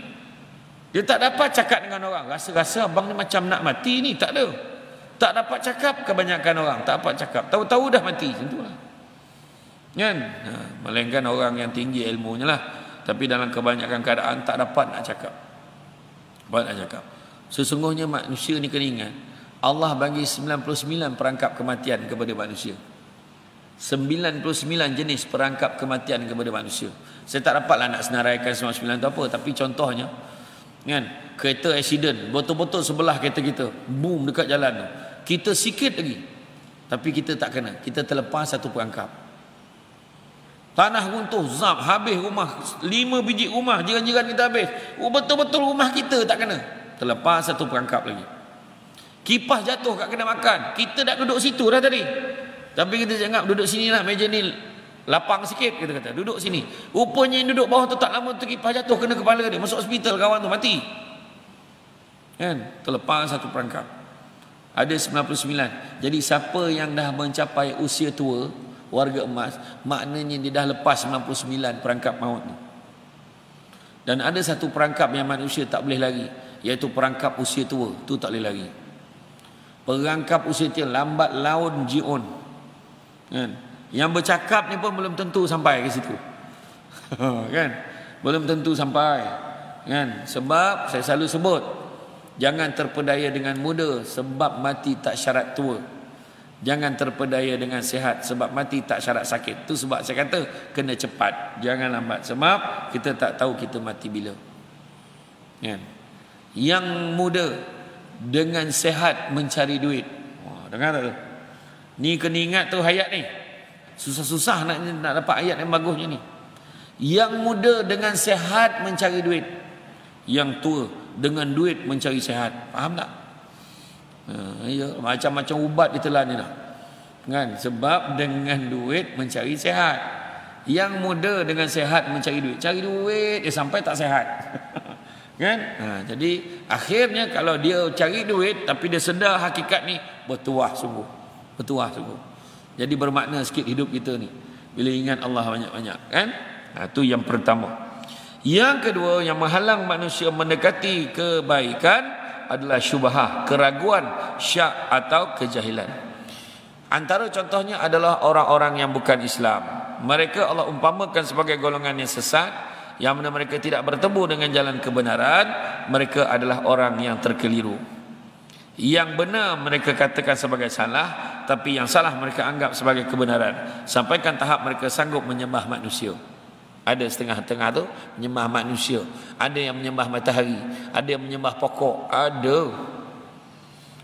Dia tak dapat cakap dengan orang. Rasa-rasa abang ni macam nak mati ni. Tak ada. Tak dapat cakap kebanyakan orang. Tak dapat cakap. Tahu-tahu dah mati. Tentulah. Kan? Melainkan orang yang tinggi ilmunya lah. Tapi dalam kebanyakan keadaan tak dapat nak cakap. Dapat nak cakap. Sesungguhnya manusia ni kena ingat, Allah bagi 99 perangkap kematian kepada manusia. 99 jenis perangkap kematian kepada manusia. Saya tak dapatlah nak senaraikan 99 tu apa, tapi contohnya kan, kereta accident, betul-betul sebelah kereta kita, boom dekat jalan tu. Kita sikit lagi, tapi kita tak kena. Kita terlepas satu perangkap. Tanah runtuh, zap, habis rumah, 5 biji rumah, jiran-jiran kita habis. Betul-betul rumah kita tak kena. Terlepas satu perangkap lagi. Kipas jatuh kat kena makan, kita dah duduk situ dah tadi. Tapi kita cakap duduk sini lah, meja ni lapang sikit, kita kata duduk sini. Rupanya yang duduk bawah tu tak lama tu kipas jatuh kena kepala dia, masuk hospital, kawan tu mati. Kan? Terlepas satu perangkap. Ada 99. Jadi siapa yang dah mencapai usia tua, warga emas, maknanya dia dah lepas 99 perangkap maut ni. Dan ada satu perangkap yang manusia tak boleh lari, iaitu perangkap usia tua. Tu tak boleh lari. Perangkap usia tua, lambat laun ji'un. Kan? Yang bercakap ni pun belum tentu sampai ke situ. Kan? Belum tentu sampai. Kan? Sebab saya selalu sebut, jangan terpedaya dengan muda, sebab mati tak syarat tua. Jangan terpedaya dengan sihat, sebab mati tak syarat sakit. Itu sebab saya kata kena cepat, jangan lambat. Sebab kita tak tahu kita mati bila. Kan? Yang muda dengan sihat mencari duit. Dengar tak tu? Ni kena ingat tu ayat ni. Susah-susah nak dapat ayat yang bagusnya ni. Yang muda dengan sihat mencari duit, yang tua dengan duit mencari sihat. Faham tak? Ya, macam-macam ubat ditelan ni dah. Kan? Sebab dengan duit mencari sihat. Yang muda dengan sihat mencari duit. Cari duit dia sampai tak sihat. Kan? Jadi akhirnya kalau dia cari duit tapi dia sedar hakikat ni, bertuah sungguh. Bertuah sungguh. Jadi bermakna sikit hidup kita ni bila ingat Allah banyak-banyak, kan? Itu yang pertama. Yang kedua yang menghalang manusia mendekati kebaikan adalah syubhah, keraguan, syak atau kejahilan. Antara contohnya adalah orang-orang yang bukan Islam. Mereka Allah umpamakan sebagai golongan yang sesat, yang mana mereka tidak bertemu dengan jalan kebenaran. Mereka adalah orang yang terkeliru. Yang benar mereka katakan sebagai salah, tapi yang salah mereka anggap sebagai kebenaran. Sampaikan tahap mereka sanggup menyembah manusia. Ada setengah-tengah tu menyembah manusia. Ada yang menyembah matahari, ada yang menyembah pokok.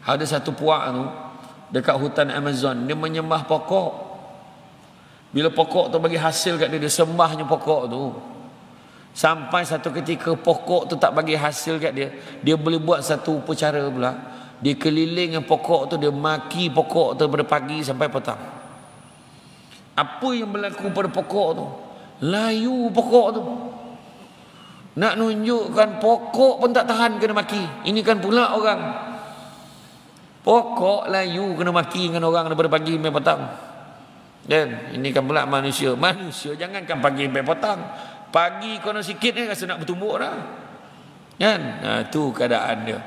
Ada satu puak tu dekat hutan Amazon, dia menyembah pokok. Bila pokok tu bagi hasil kat dia, dia sembahnya pokok tu. Sampai satu ketika pokok tu tak bagi hasil kat dia, dia boleh buat satu upacara pula. Dia keliling yang pokok tu, dia maki pokok tu pada pagi sampai petang. Apa yang berlaku pada pokok tu? Layu pokok tu. Nak nunjukkan pokok pun tak tahan kena maki. Ini kan pula orang. Pokok layu kena maki dengan orang daripada pagi sampai petang. Dan ini kan pula manusia. Manusia jangankan pagi sampai petang. Pagi kono sikit ni rasa nak bertumbuk dah. Kan? Tu keadaan dia.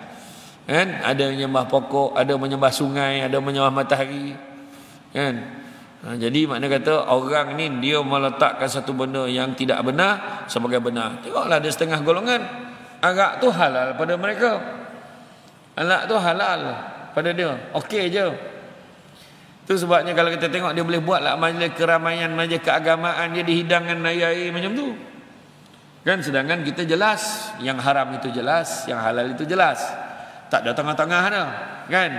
Kan? Ada menyembah pokok, ada menyembah sungai, ada menyembah matahari. Kan? Jadi makna kata orang ni dia meletakkan satu benda yang tidak benar sebagai benar. Tengoklah ada setengah golongan arak tu halal pada mereka. Arak tu halal pada dia. Okey je. Itu sebabnya kalau kita tengok dia boleh buatlah majlis keramaian, majlis keagamaan, dia dihidangkan air macam tu. Kan? Sedangkan kita jelas yang haram itu jelas, yang halal itu jelas. Tak ada tengah-tengah dah. Kan?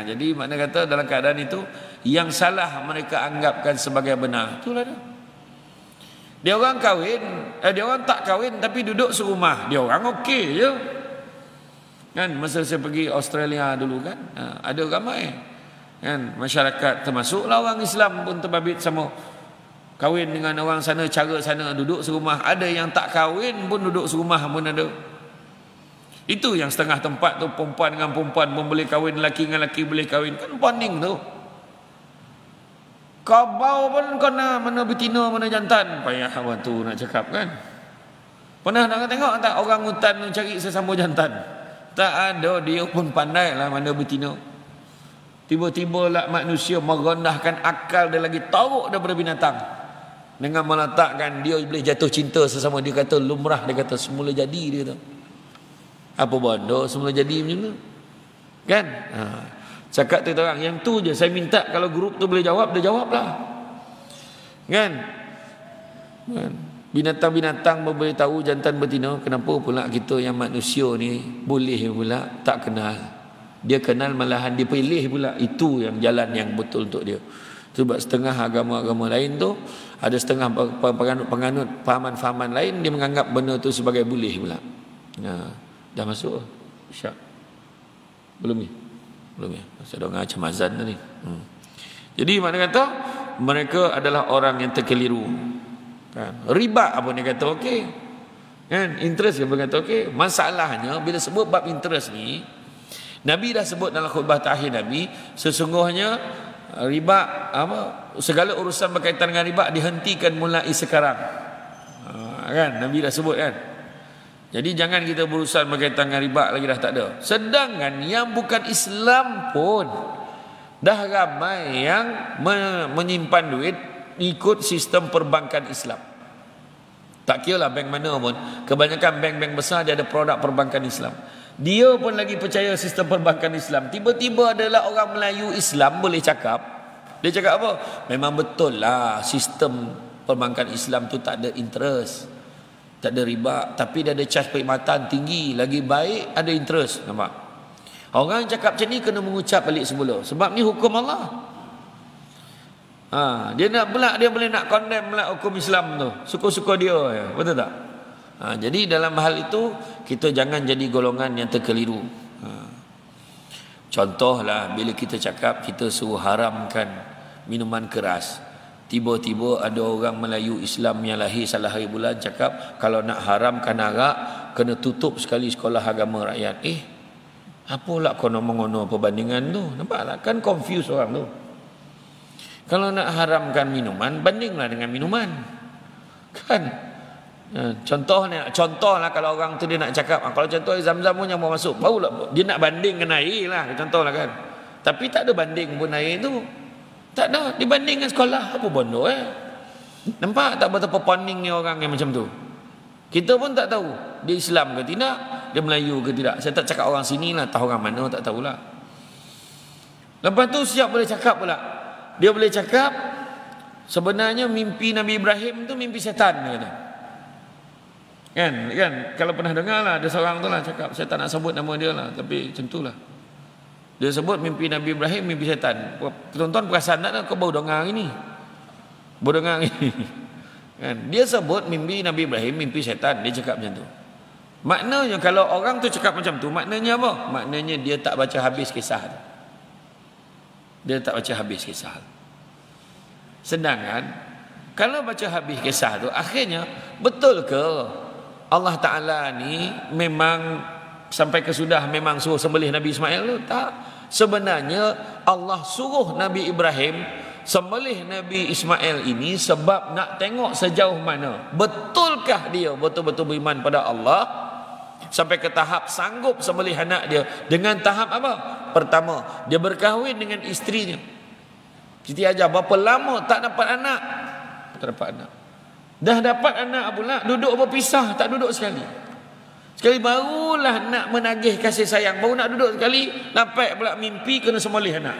Jadi makna kata dalam keadaan itu yang salah mereka anggapkan sebagai benar. Itulah dia. Dia orang kahwin, dia orang tak kahwin tapi duduk serumah. Dia orang okey je. Kan? Masa saya pergi Australia dulu kan, ada ramai kan masyarakat, termasuklah orang Islam pun terbabit sama. Kahwin dengan orang sana, cara sana, duduk serumah. Ada yang tak kahwin pun duduk serumah pun ada. Itu yang setengah tempat tu perempuan dengan perempuan pun boleh kahwin, lelaki dengan lelaki boleh kahwin. Kan bonding tu. Kabau pun kena mana betina mana jantan. Payah awak tu nak cakap kan. Pernah nak tengok tak orang hutan cari sesama jantan? Tak ada, dia pun pandai lah mana betina. Tiba-tiba lah manusia merendahkan akal dia lagi tahu daripada binatang. Dengan meletakkan dia boleh jatuh cinta sesama. Dia kata lumrah, dia kata semula jadi dia tu. Apa benda semula jadi macam tu? Kan? Cakap tu orang yang tu je saya minta kalau grup tu boleh jawab, dia jawablah. Kan? Binatang-binatang memberitahu jantan betina, kenapa pula kita yang manusia ni boleh pula tak kenal. Dia kenal malahan dia pilih pula, itu yang jalan yang betul untuk dia. Sebab setengah agama-agama lain tu ada setengah penganut fahaman-fahaman lain dia menganggap benda tu sebagai boleh pula. Dah masuk Syak? Belum ni? Belum ya? Saya dengar macam azan tadi. Jadi makna kata mereka adalah orang yang terkeliru. Kan? Riba apa dia kata okey. Kan? Interest dia kata okey. Masalahnya bila sebut bab interest ni, Nabi dah sebut dalam khutbah terakhir Nabi, sesungguhnya riba apa segala urusan berkaitan dengan riba dihentikan mulai sekarang. Kan? Nabi dah sebut kan. Jadi jangan kita berurusan berkaitan dengan riba lagi dah tak ada. Sedangkan yang bukan Islam pun dah ramai yang menyimpan duit ikut sistem perbankan Islam. Tak kira lah bank mana pun, kebanyakan bank-bank besar dia ada produk perbankan Islam. Dia pun lagi percaya sistem perbankan Islam. Tiba-tiba adalah orang Melayu Islam boleh cakap. Dia cakap apa? Memang betul lah sistem perbankan Islam tu tak ada interest, tak ada riba, tapi dia ada cas perkhidmatan tinggi, lagi baik ada interest. Nampak? Orang cakap macam ni kena mengucap balik semula. Sebab ni hukum Allah. Dia nak pula, dia boleh nak condemn pula hukum Islam tu. Suka-suka dia. Betul tak? Jadi dalam hal itu kita jangan jadi golongan yang terkeliru. Contohlah bila kita cakap kita suruh haramkan minuman keras. Tiba-tiba ada orang Melayu Islam yang lahir salah hari bulan cakap kalau nak haramkan arak kena tutup sekali sekolah agama rakyat. Apalah kau ngono perbandingan tu? Nampaklah kan confuse orang tu. Kalau nak haramkan minuman, bandinglah dengan minuman. Kan? Contohlah kalau orang tu dia nak cakap, kalau contoh Zam-Zam pun yang mau masuk, barulah dia nak banding dengan air lah, contohlah kan. Tapi tak ada banding pun air tu. Tak ada dibanding dengan sekolah. Apa bondo Nampak tak betapa poningnya orang yang macam tu. Kita pun tak tahu dia Islam ke tidak, dia Melayu ke tidak. Saya tak cakap orang sini lah, tahu orang mana tak tahulah. Lepas tu siap boleh cakap pula. Dia boleh cakap sebenarnya mimpi Nabi Ibrahim tu mimpi setan dia kata. Kan kalau pernah dengar lah ada seorang tu lah cakap, saya tak nak sebut nama dia lah, tapi macam tu lah. Dia sebut mimpi Nabi Ibrahim mimpi setan. Tuan-tuan perasan tak kau baru dengar ini? Baru dengar ini. Kan? Dia sebut mimpi Nabi Ibrahim mimpi setan. Dia cakap macam tu. Maknanya kalau orang tu cakap macam tu, maknanya apa? Maknanya dia tak baca habis kisah tu. Dia tak baca habis kisah tu. Sedangkan kalau baca habis kisah tu, akhirnya betul ke Allah Ta'ala ni memang sampai ke sudah memang suruh sembelih Nabi Ismail tu? Tak. Sebenarnya Allah suruh Nabi Ibrahim sembelih Nabi Ismail ini sebab nak tengok sejauh mana betulkah dia betul-betul beriman pada Allah sampai ke tahap sanggup sembelih anak dia. Dengan tahap apa? Pertama, dia berkahwin dengan isterinya Siti Hajar. Berapa lama tak dapat anak? Tak dapat anak. Dah dapat anak pula, duduk berpisah, tak duduk sekali. Sekali barulah nak menagih kasih sayang, baru nak duduk sekali, dapat pula mimpi kena sembelih anak.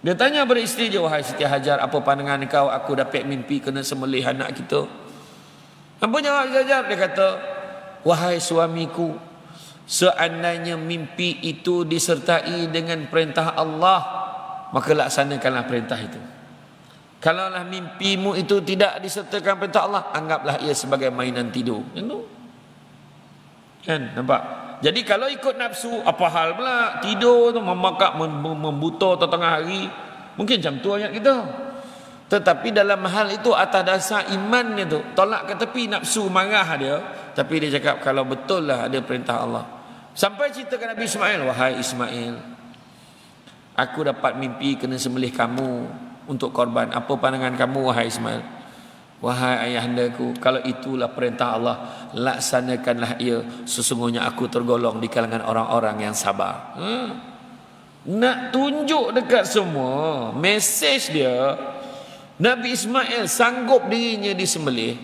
Dia tanya pada isteri dia, wahai Siti Hajar, apa pandangan kau aku dapat mimpi kena sembelih anak kita? Apa jawab Siti Hajar? Dia kata, wahai suamiku, seandainya mimpi itu disertai dengan perintah Allah, maka laksanakanlah perintah itu. Kalaulah mimpimu itu tidak disertakan perintah Allah, anggaplah ia sebagai mainan tidur. Itu kan, nampak? Jadi kalau ikut nafsu, apa hal pula tidur tu memakak membuta tengah hari, mungkin macam tu ayat kita. Tetapi dalam hal itu atas dasar imannya tu, tolak ke tepi nafsu marah dia, tapi dia cakap kalau betul lah ada perintah Allah. Sampai ceritakan Nabi Ismail, wahai Ismail, aku dapat mimpi kena sembelih kamu. untuk korban. Apa pandangan kamu wahai Ismail? Wahai ayahandaku, kalau itulah perintah Allah, laksanakanlah ia. Sesungguhnya aku tergolong di kalangan orang-orang yang sabar. Nak tunjuk dekat semua, mesej dia, Nabi Ismail sanggup dirinya disembelih.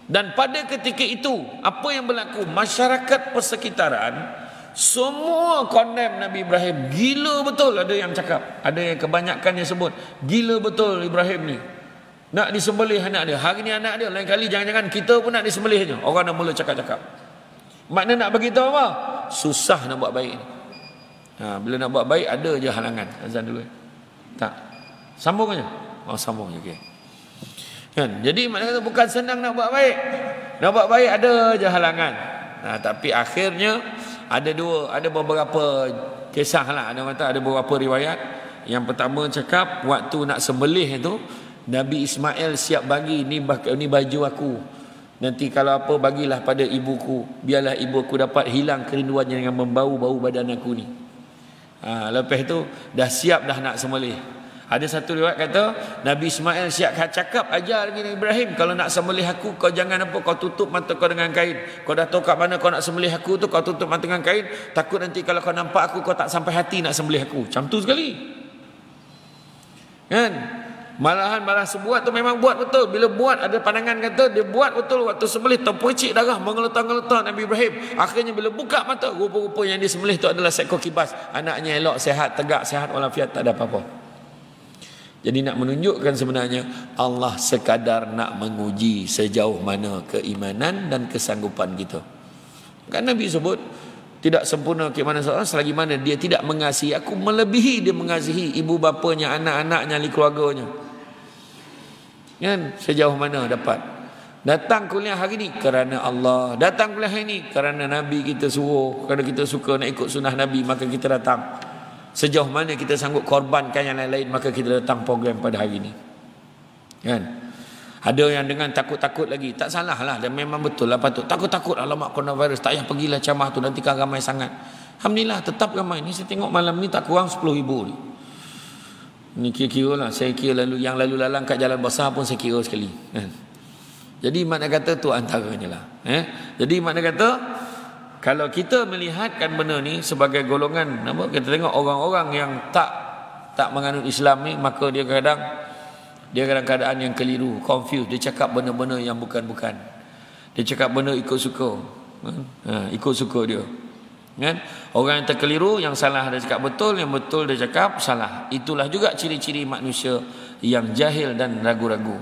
Dan pada ketika itu, apa yang berlaku? Masyarakat persekitaran semua condemn Nabi Ibrahim. Gila betul, ada yang cakap. Ada yang kebanyakan yang sebut, gila betul Ibrahim ni, nak disembelih anak dia. Hari ni anak dia, lain kali jangan-jangan kita pun nak disembelihnya. Orang dah mula cakap-cakap. Makna nak beritahu apa? Susah nak buat baik ni. Bila nak buat baik ada je halangan. Azan dulu. Tak. Sambung aja. Oh, sambung je. Okey. Kan? Jadi maknanya bukan senang nak buat baik. Nak buat baik ada je halangan. Tapi akhirnya ada beberapa kisah lah. Ada beberapa riwayat. Yang pertama cakap waktu nak sembelih itu, Nabi Ismail siap bagi ni baju aku. Nanti kalau apa bagilah pada ibuku. Biarlah ibuku dapat hilang kerinduannya dengan membau-bau badan aku ni. Lepas tu dah siap dah nak sembelih. Ada satu riwayat kata Nabi Ismail siap cakap ajar lagi Nabi Ibrahim, kalau nak sembelih aku kau jangan apa, kau tutup mata kau dengan kain. Kau dah tahu kat mana kau nak sembelih aku tu, kau tutup mata dengan kain. Takut nanti kalau kau nampak aku, kau tak sampai hati nak sembelih aku. Macam tu sekali. Kan? Malahan sebuat tu memang buat betul. Bila buat ada pandangan kata dia buat betul waktu sembelih, terpercik darah mengeletar-ngeletar Nabi Ibrahim. Akhirnya bila buka mata, rupa-rupa yang disembelih tu adalah seekor kibas. Anaknya elok, sehat, tegak, sehat walafiat, tak ada apa-apa. Jadi nak menunjukkan sebenarnya Allah sekadar nak menguji sejauh mana keimanan dan kesanggupan kita. Kan Nabi sebut tidak sempurna keimanan seorang selagi mana dia tidak mengasihi aku melebihi dia mengasihi ibu bapanya, anak-anaknya, ahli keluarganya. Kan? Sejauh mana dapat. Datang kuliah hari ni kerana Allah. Datang kuliah hari ni kerana Nabi kita suruh. Kerana kita suka nak ikut sunnah Nabi, maka kita datang. Sejauh mana kita sanggup korbankan yang lain-lain, maka kita datang program pada hari ni. Kan? Ada yang dengan takut-takut lagi. Tak salah lah, dan memang betul lah patut. Takut-takut alamak coronavirus, tak payah pergilah camah tu, nanti kan ramai sangat. Alhamdulillah tetap ramai. Ni saya tengok malam ni tak kurang 10,000 ni. Ni kira-kira lah, saya kira yang lalu lalang kat jalan besar pun saya kira sekali. Kan? Jadi makna kata tu antaranya lah. Jadi makna kata kalau kita melihatkan benda ni sebagai golongan, kita tengok orang-orang yang tak menganut Islam ni, maka dia kadang keadaan yang keliru, confused. Dia cakap benda-benda yang bukan-bukan. Dia cakap benda ikut suka. Ikut suka dia. Kan? Orang yang terkeliru, yang salah dia cakap betul, yang betul dia cakap salah. Itulah juga ciri-ciri manusia yang jahil dan ragu-ragu.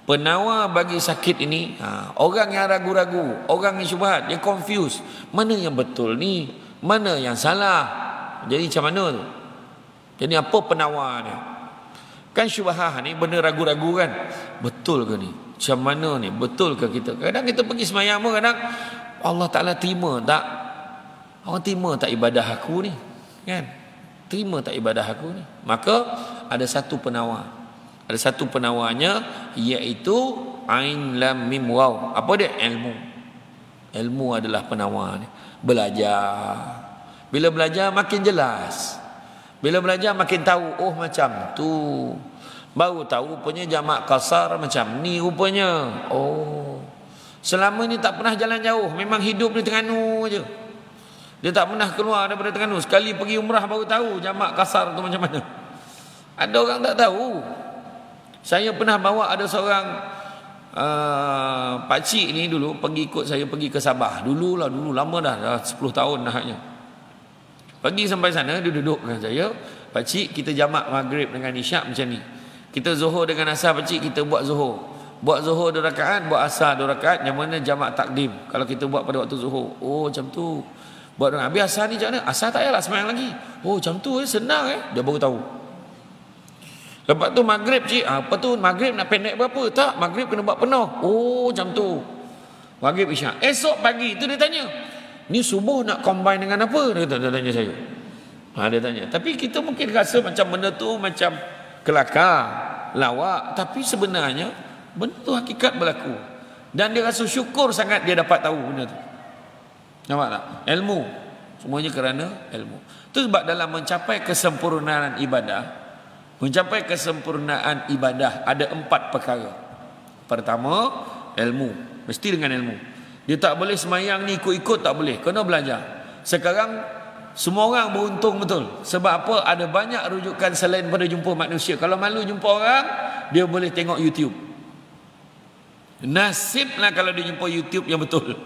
Penawar bagi sakit ini, orang yang ragu-ragu, orang yang syubhat, yang confused, mana yang betul ni, mana yang salah. Jadi macam mana tu? Jadi apa penawar dia? Kan syubhah ni benda ragu-ragu kan. Betul ke ni? Macam mana ni? Betul ke kita? Kadang kita pergi semayang pun kadang Allah Ta'ala terima tak? Allah terima tak ibadah aku ni? Kan? Terima tak ibadah aku ni? Maka ada satu penawar. Ada satu penawarnya, iaitu Ain Lam Mim Waw. Apa dia? Ilmu. Ilmu adalah penawar ni. Belajar. Bila belajar makin jelas. Bila belajar makin tahu, oh macam tu. Baru tahu rupanya jamak kasar macam ni rupanya. Oh. Selama ni tak pernah jalan jauh, memang hidup di Terengganu je. Dia tak pernah keluar daripada Terengganu. Sekali pergi umrah baru tahu jamak kasar tu macam mana. Ada orang tak tahu. Saya pernah bawa ada seorang pakcik ni dulu pergi ikut saya pergi ke Sabah. Dulu lama dah 10 tahun dah hanya. Pergi sampai sana, dia duduk dengan saya. Pakcik, kita jamak maghrib dengan isyak macam ni. Kita zuhur dengan asar, pakcik, kita buat zuhur. Buat zuhur 2 rakaat, buat asar 2 rakaat, yang mana jamak takdim. Kalau kita buat pada waktu zuhur. Oh, macam tu. Buat dengan habis asar ni macam mana? Asar tak payahlah semayang lagi. Oh, macam tu senang Dia baru tahu. Lepas tu maghrib, cik, apa tu maghrib nak pendek berapa? Tak, maghrib kena buat penuh. Oh, macam tu. Maghrib isyak. Esok pagi tu dia tanya, ni subuh nak combine dengan apa? Dia tanya saya. Dia tanya. Tapi kita mungkin rasa macam benda tu macam kelakar, lawak. Tapi sebenarnya benda tu hakikat berlaku. Dan dia rasa syukur sangat dia dapat tahu benda tu. Nampak tak? Ilmu. Semuanya kerana ilmu. Itu sebab dalam mencapai kesempurnaan ibadah, Mencapai kesempurnaan ibadah ada 4 perkara. Pertama, ilmu. Mesti dengan ilmu. Dia tak boleh semayang ni ikut-ikut, tak boleh. Kena belajar. Sekarang semua orang beruntung betul. Sebab apa? Ada banyak rujukan selain pada jumpa manusia. Kalau malu jumpa orang, dia boleh tengok YouTube. Nasiblah kalau dia jumpa YouTube yang betul.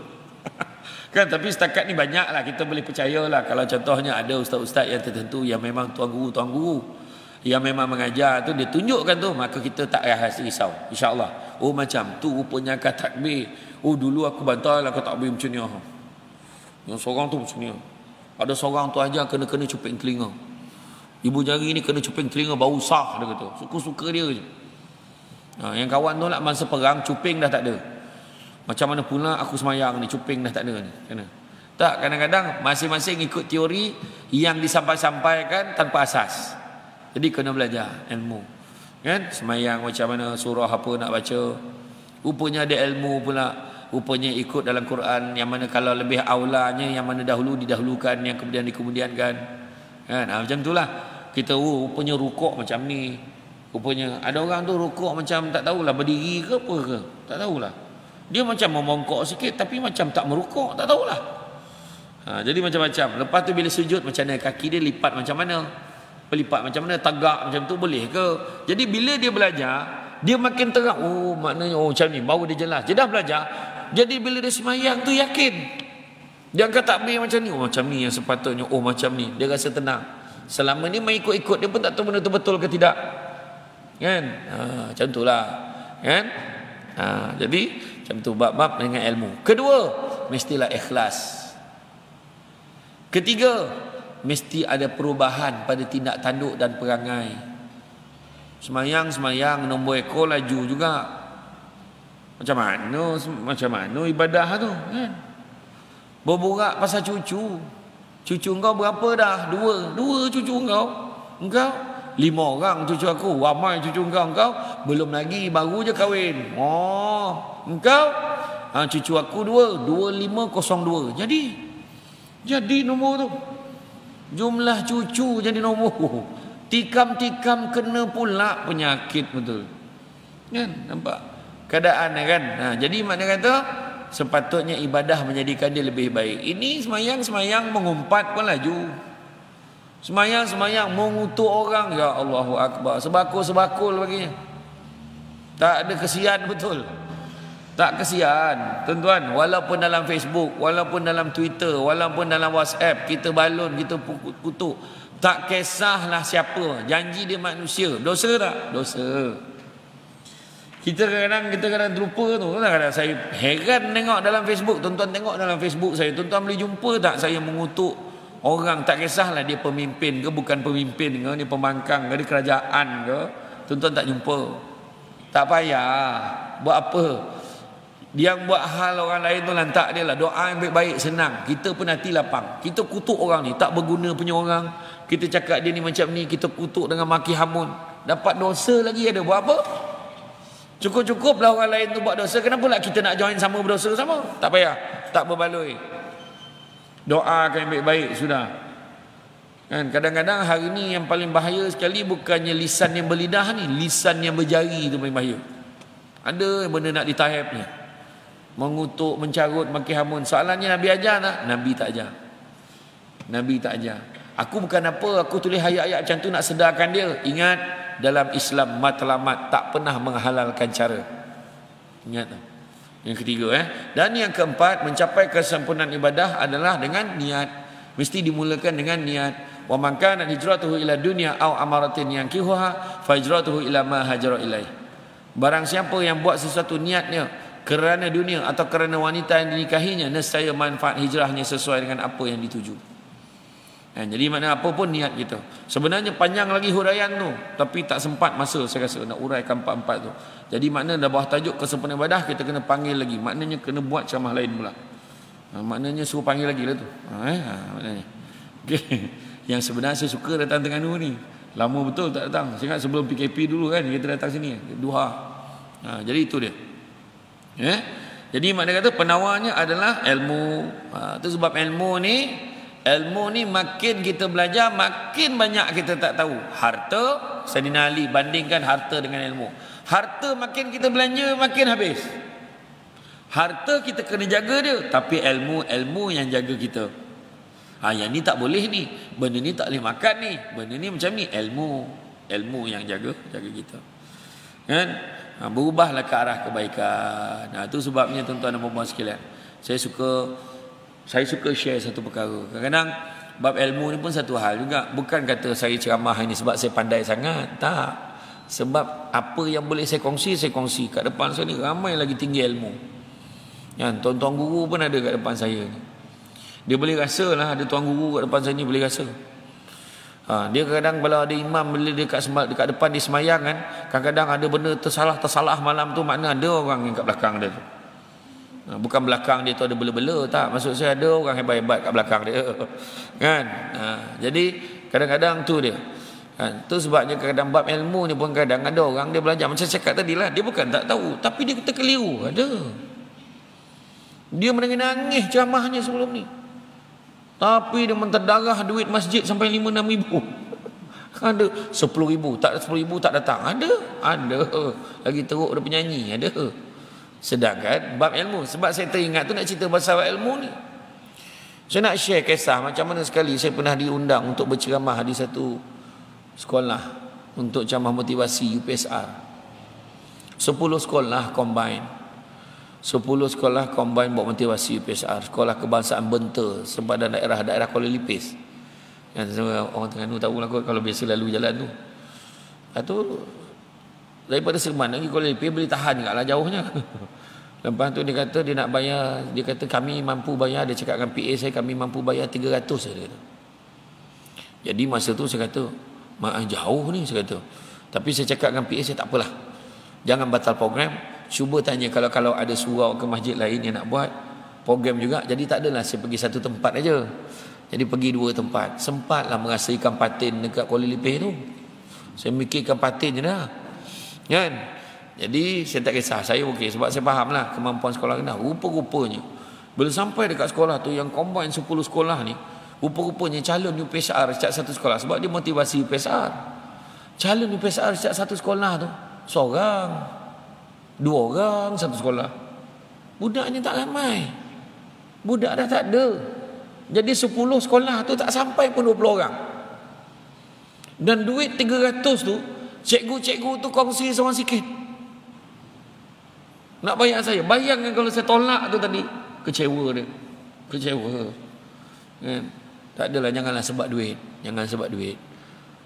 Kan, tapi setakat ni banyaklah, kita boleh percayalah. Kalau contohnya ada ustaz-ustaz yang tertentu yang memang tuan guru yang memang mengajar tu, dia tunjukkan tu, maka kita tak rasa risau, insya-Allah. Oh macam tu rupanya angkat takbir. Oh dulu aku bantai lah angkat takbir macam ni. Yang seorang tu macam ni. Ada seorang tu aja kena cuping telinga. Ibu jari ni kena cuping telinga, bau sah dia kata. Suka-suka dia je. Yang kawan tu lah masa perang cuping dah tak ada. Macam mana pula aku semayang ni cuping dah tak ada ni. Kena. Tak, kadang-kadang masing-masing ikut teori yang disampaikan tanpa asas. Jadi kena belajar ilmu. Kan? Semayang macam mana, surah apa nak baca. Rupanya ada ilmu pula. Rupanya ikut dalam Quran yang mana kalau lebih aulanya yang mana dahulu didahulukan, yang kemudian dikemudiankan. Kan? Macam itulah. Kita rupanya rukuk macam ni. Rupanya ada orang tu rukuk macam tak tahulah berdiri ke apa ke. Tak tahulah. Dia macam memongkok sikit tapi macam tak merukuk, tak tahulah. Jadi macam-macam. Lepas tu bila sujud macam mana, kaki dia lipat macam mana, pelipat macam mana, tagak macam tu boleh ke? Jadi bila dia belajar, dia makin terang. Oh maknanya macam ni, baru dia jelas. Dia dah belajar. Jadi bila dia semayang tu yakin. Dia angkat takbir macam ni. Oh macam ni yang sepatutnya. Oh macam ni. Dia rasa tenang. Selama ni main ikut-ikut, dia pun tak tahu benda tu betul ke tidak. Kan? Macam itulah. Kan? Jadi macam tu bab-bab dengan ilmu. Kedua, mestilah ikhlas. Ketiga, mesti ada perubahan pada tindak tanduk dan perangai. Semayang nombor ekor laju juga. Macam mana ibadah tu kan? Berburak pasal cucu. Cucu engkau berapa dah? Dua cucu engkau. Engkau 5 orang cucu aku. Ramai cucu engkau belum lagi, baru je kahwin. Engkau cucu aku 2502. Jadi nombor tu. Jumlah cucu jadi nombor. Tikam-tikam kena pula penyakit betul. Kan? Nampak keadaan kan? Jadi makna kata sepatutnya ibadah menjadikan dia lebih baik. Ini semayang mengumpat pun laju. Semayang mengutuk orang. Ya Allahu Akbar. Sebakul baginya. Tak ada kesian betul. Tak kesian. Tuan-tuan, walaupun dalam Facebook, walaupun dalam Twitter, walaupun dalam WhatsApp, kita balun, kita kutuk. Tak kisahlah siapa. Janji dia manusia. Dosa tak? Dosa. Kita kadang-kadang terlupa tu. Kadang-kadang saya heran tengok dalam Facebook. Tuan-tuan tengok dalam Facebook saya. Tuan-tuan boleh jumpa tak saya mengutuk orang? Tak kisahlah dia pemimpin ke bukan pemimpin ke, dia pembangkang ke, dia kerajaan ke. Tuan-tuan tak jumpa. Tak payah. Buat apa? Dia buat hal orang lain tu lantak dia lah. Doa yang baik-baik senang. Kita pun hati lapang. Kita kutuk orang ni tak berguna punya orang. Kita cakap dia ni macam ni, kita kutuk dengan maki hamun. Dapat dosa lagi ada. Buat apa? Cukup-cukuplah orang lain tu buat dosa. Kenapa pula kita nak join sama berdosa sama? Tak payah. Tak berbaloi. Doakan yang baik-baik sudah. Kan kadang-kadang hari ni yang paling bahaya sekali bukannya lisan yang berlidah ni, lisan yang berjari tu paling bahaya. Ada benda nak ditahapnya. Mengutuk, mencarut, maki hamun. Soalannya Nabi ajar tak? Nabi tak ajar. Nabi tak ajar. Aku bukan apa, aku tulis ayat-ayat macam tu nak sedarkan dia. Ingat, dalam Islam matlamat tak pernah menghalalkan cara. Ingat tak? Yang ketiga Dan yang keempat, mencapai kesempurnaan ibadah adalah dengan niat. Mesti dimulakan dengan niat. Wa man kana hijratuhu ila dunya aw amaratin yankihuha fa hijratuhu ila ma hajara ilaih. Barang siapa yang buat sesuatu niatnya kerana dunia atau kerana wanita yang dinikahinya, nescaya manfaat hijrahnya sesuai dengan apa yang dituju. Jadi makna apa pun niat kita. Sebenarnya panjang lagi huraian tu, tapi tak sempat masa saya rasa nak uraikan empat-empat tu. Jadi makna dah bawah tajuk kesempurnaan ibadah, kita kena panggil lagi. Maknanya kena buat ceramah lain pula. Maknanya suruh panggil lagi lah tu. Maknanya. Okay. Yang sebenarnya saya suka datang Terengganu ni. Lama betul tak datang. Saya ingat sebelum PKP dulu kan kita datang sini Duha. Jadi itu dia. Jadi makna kata penawarnya adalah ilmu. Itu sebab ilmu ni makin kita belajar makin banyak kita tak tahu. Harta Saidina Ali bandingkan harta dengan ilmu. Harta makin kita belanja makin habis. Harta kita kena jaga dia, tapi ilmu yang jaga kita. Yang ni tak boleh ni, benda ni tak boleh makan ni, benda ni macam ni, ilmu yang jaga kita. Kan? Berubahlah ke arah kebaikan. Itu sebabnya tuan-tuan dan puan-puan sekalian, saya suka share satu perkara. Kadang-kadang bab ilmu ni pun satu hal juga. Bukan kata saya ceramah ini sebab saya pandai sangat, tak. Sebab apa yang boleh saya kongsi. Kat depan saya ni ramai lagi tinggi ilmu. Tuan-tuan guru pun ada kat depan saya ni. Dia boleh rasa lah ada tuan guru kat depan saya ni, boleh rasa. Dia kadang kalau ada imam bila dia dekat depan dia semayang kan, kadang-kadang ada benda tersalah malam tu, makna ada orang yang kat belakang dia tu. Bukan belakang dia tu ada bela-bela, tak. Maksud saya ada orang hebat-hebat kat belakang dia. Kan? Jadi kadang-kadang tu dia. Tu sebabnya kadang bab ilmu ni pun kadang ada orang dia belajar macam saya cakap tadi lah, dia bukan tak tahu, tapi dia kata keliru. Ada. Dia menangis ceramahnya sebelum ni, tapi dia menterdarah duit masjid sampai 5-6 ribu. Ada 10 ribu, tak 10 ribu tak datang. Ada. Lagi teruk dia penyanyi. Ada. Sedangkan bab ilmu, sebab saya teringat tu nak cerita pasal ilmu ni. Saya nak share kisah macam mana sekali saya pernah diundang untuk berceramah di satu sekolah untuk ceramah motivasi UPSR. 10 sekolah combine. 10 sekolah combine buat motivasi UPSR. Sekolah Kebangsaan Benta, sempadan daerah Kuala Lipis. Yang orang Terengganu tahu lah kot, kalau biasa lalu jalan tu. Itu daripada Seremban lagi Kuala Lipis boleh tahan kat lah jauhnya. Lepas tu dia kata dia nak bayar, dia kata kami mampu bayar, dia cakap dengan PA saya kami mampu bayar 300 saja. Jadi masa tu saya kata, maaf jauh ni saya kata. Tapi saya cakap dengan PA saya tak apalah. Jangan batal program. Cuba tanya kalau ada surau ke masjid lain yang nak buat program juga. Jadi tak adalah saya pergi satu tempat aja. Jadi pergi 2 tempat. Sempatlah merasa ikan patin dekat Kuala Lipis tu. Saya mikir ikan patin je dah. Kan? Jadi saya tak kisah, saya okey sebab saya fahamlah kemampuan sekolah rendah. Rupa-rupanya bila sampai dekat sekolah tu yang combine 10 sekolah ni, rupa-rupanya calon UPSR setiap satu sekolah, sebab dia motivasi UPSR. Calon UPSR setiap satu sekolah tu seorang, 2 orang satu sekolah. Budaknya tak ramai. Budak dah tak ada. Jadi 10 sekolah tu tak sampai pun 20 orang. Dan duit 300 tu cikgu-cikgu tu kongsi seorang sikit. Nak bayar saya. Bayangkan kalau saya tolak tu tadi, kecewa dia. Kecewa. Kan? Tak adalah, janganlah sebab duit. Jangan sebab duit.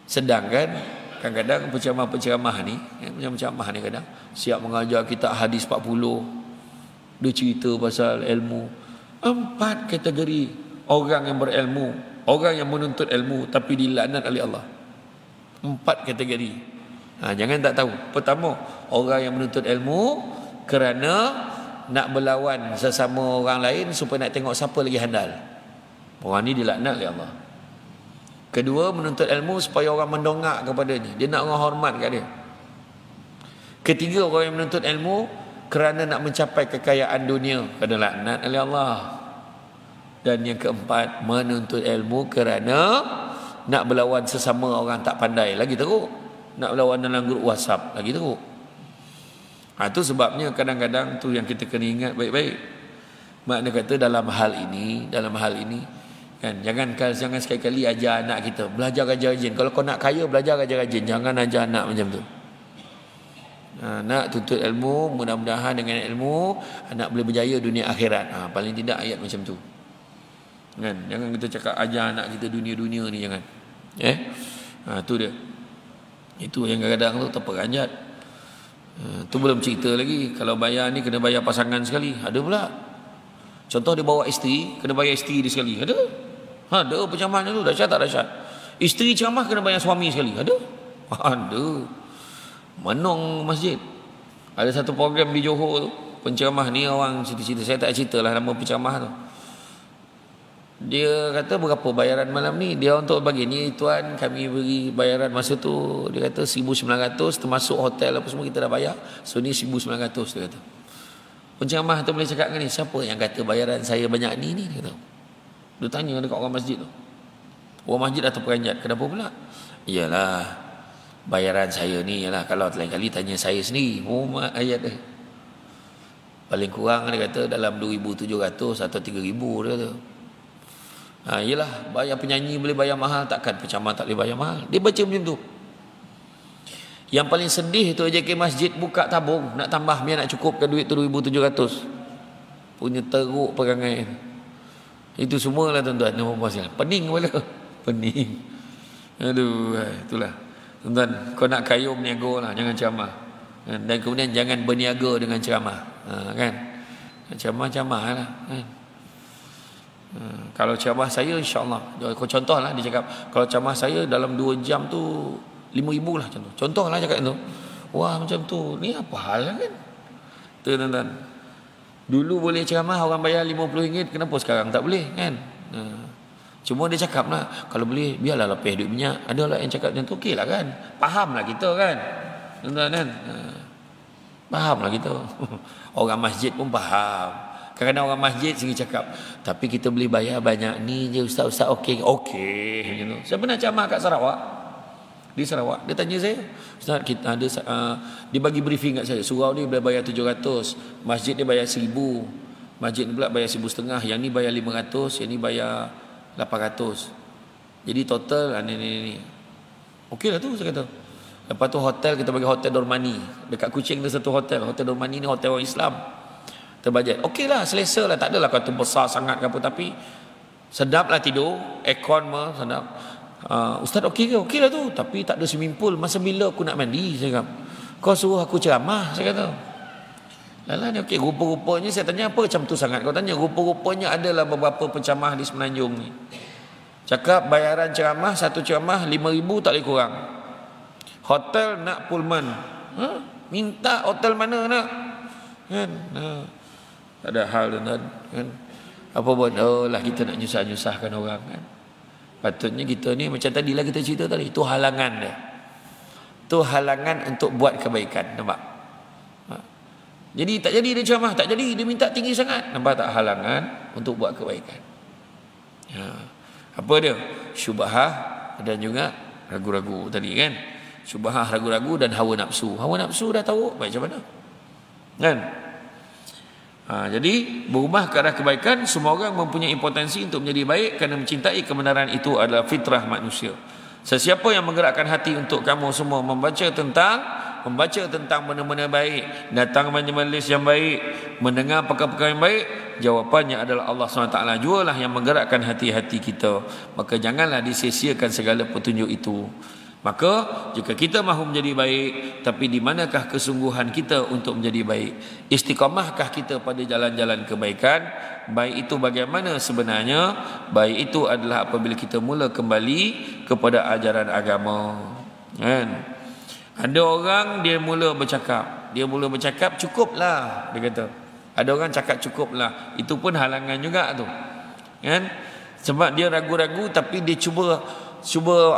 Sedangkan kadang-kadang penceramah ni, macam ceramah ni kadang siap mengajar kita hadis 40. Dia cerita pasal ilmu. 4 kategori orang yang berilmu, orang yang menuntut ilmu tapi dilaknat oleh Allah. 4 kategori. Jangan tak tahu. Pertama, orang yang menuntut ilmu kerana nak berlawan sesama orang lain supaya nak tengok siapa lagi handal. Orang ni dilaknat oleh Allah. Kedua, menuntut ilmu supaya orang mendongak kepadanya. Dia nak orang hormat kat dia. Ketiga, orang yang menuntut ilmu kerana nak mencapai kekayaan dunia, kena laknat oleh Allah. Dan yang keempat, menuntut ilmu kerana nak berlawan sesama orang tak pandai, lagi teruk. Nak berlawan dalam grup WhatsApp, lagi teruk. Itu sebabnya kadang-kadang tu yang kita kena ingat baik-baik. Makna kata dalam hal ini kan, jangan sekali-kali ajar anak kita belajar rajin. Kalau kau nak kaya, belajar rajin. Jangan ajar anak macam tu. Nak tuntut ilmu, mudah-mudahan dengan ilmu anak boleh berjaya dunia akhirat. Paling tidak ayat macam tu. Kan? Jangan kita cakap ajar anak kita dunia-dunia ni, jangan. Tu dia. Itu yang kadang-kadang tu terperanjat. Tu belum cerita lagi kalau bayar ni kena bayar pasangan sekali. Ada pula. Contoh dia bawa isteri, kena bayar isteri dia sekali. Ada. Ada pencemahannya tu, dahsyat tak dahsyat. Isteri ceramah kena bayar suami sekali. Ada. Ada. Menong masjid. Ada satu program di Johor tu, penceramah ni orang cerita-cerita, saya tak ceritalah nama penceramah tu. Dia kata berapa bayaran malam ni? Dia untuk bagi ni, tuan kami beri bayaran masa tu, dia kata 1,900 termasuk hotel apa semua kita dah bayar. So ni 1,900 dia kata. Penceramah tu boleh cakap dengan ni, siapa yang kata bayaran saya banyak ni dia kata. Dia tanya dekat orang masjid tu. Orang masjid dah terperanjat, kenapa pula? Iyalah, bayaran saya ni lah, kalau lain kali tanya saya sendiri, ayat dia paling kurang dia kata dalam 2,700 atau 3,000 dia kata. Yelah, bayar penyanyi boleh bayar mahal, takkan penceramah tak boleh bayar mahal. Dia baca macam tu. Yang paling sedih tu JK Masjid buka tabung nak tambah biar nak cukupkan duit tu 2,700. Punya teruk perangai. Itu semualah tuan-tuan. Pening kepala. Pening. Aduh, itulah. Tuan-tuan, kau nak kayum niaga lah, jangan ceramah. Dan kemudian jangan berniaga dengan ceramah. Kan? Ceramah-ceramah lah. Kan? Kalau ceramah saya insya-Allah, contohlah dia cakap kalau ceramah saya dalam 2 jam tu 5,000 lah contohlah cakap tu. Wah, macam tu ni apa hal kan tu tuan-tuan. Dulu boleh ceramah orang bayar RM50, kenapa sekarang tak boleh kan? Cuma dia cakap lah, kalau boleh biarlah lepih duit minyak. Ada lah yang cakap macam tu, okey lah kan, faham lah kita kan tuan-tuan kan. Faham lah kita. Orang masjid pun faham. Kadang-kadang orang masjid sendiri cakap, tapi kita boleh bayar banyak ni je ustaz-ustaz. Okey gitu. Saya pernah ceramah kat Sarawak. Di Sarawak dia tanya saya, ustaz kita ada dia bagi briefing kat saya, surau ni boleh bayar 700, masjid dia bayar 1,000, masjid ni pula bayar 1,500, yang ni bayar 500, yang ni bayar 800. Jadi total ni. Okeylah tu saya kata. Lepas tu hotel kita bagi hotel Dormani. Dekat Kuching ada satu hotel Dormani ni hotel orang Islam. Terbajet. Okeylah, selesa lah, tak adalah kata besar sangat ke apa, tapi sedaplah tidur, aircon mah sedap. Ustaz okey ke? Okeylah tu, tapi tak ada swimming pool. Masa bila aku nak mandi? Saya kata, kau suruh aku ceramah, saya kata. Lala ni okey, rupa-rupanya saya tanya apa macam tu sangat kau tanya. Rupa-rupanya adalah beberapa penceramah di Semenanjung ni. Cakap bayaran ceramah, satu ceramah 5,000 tak boleh kurang. Hotel nak Pullman. Minta hotel mana nak? Kan? Tak ada hal tuan-tuan kan. Apa pun lah kita nak nyusah-nyusahkan orang kan. Patutnya kita ni macam tadilah kita cerita tadi, itu halangan dia. Itu halangan untuk buat kebaikan, nampak? Jadi tak jadi dia ceramah, tak jadi dia minta tinggi sangat, nampak tak? Halangan untuk buat kebaikan. Apa dia? Syubhah dan juga ragu-ragu tadi kan. Syubhah, ragu-ragu dan hawa nafsu. Hawa nafsu dah tahu baik macam mana kan. Jadi berubah ke arah kebaikan. Semua orang mempunyai potensi untuk menjadi baik kerana mencintai kebenaran itu adalah fitrah manusia. Sesiapa yang menggerakkan hati untuk kamu semua membaca tentang benda-benda baik, datang majlis yang baik, mendengar perkara-perkara yang baik, jawapannya adalah Allah SWT jualah yang menggerakkan hati-hati kita. Maka janganlah disia-siakan segala petunjuk itu. Maka jika kita mahu menjadi baik, tapi di manakah kesungguhan kita untuk menjadi baik? Istiqamahkah kita pada jalan-jalan kebaikan? Baik itu bagaimana sebenarnya? Baik itu adalah apabila kita mula kembali kepada ajaran agama. Kan? Ada orang dia mula bercakap cukuplah, dia kata. Ada orang cakap cukuplah, itu pun halangan juga tu. Kan? Sebab dia ragu-ragu, tapi dia cuba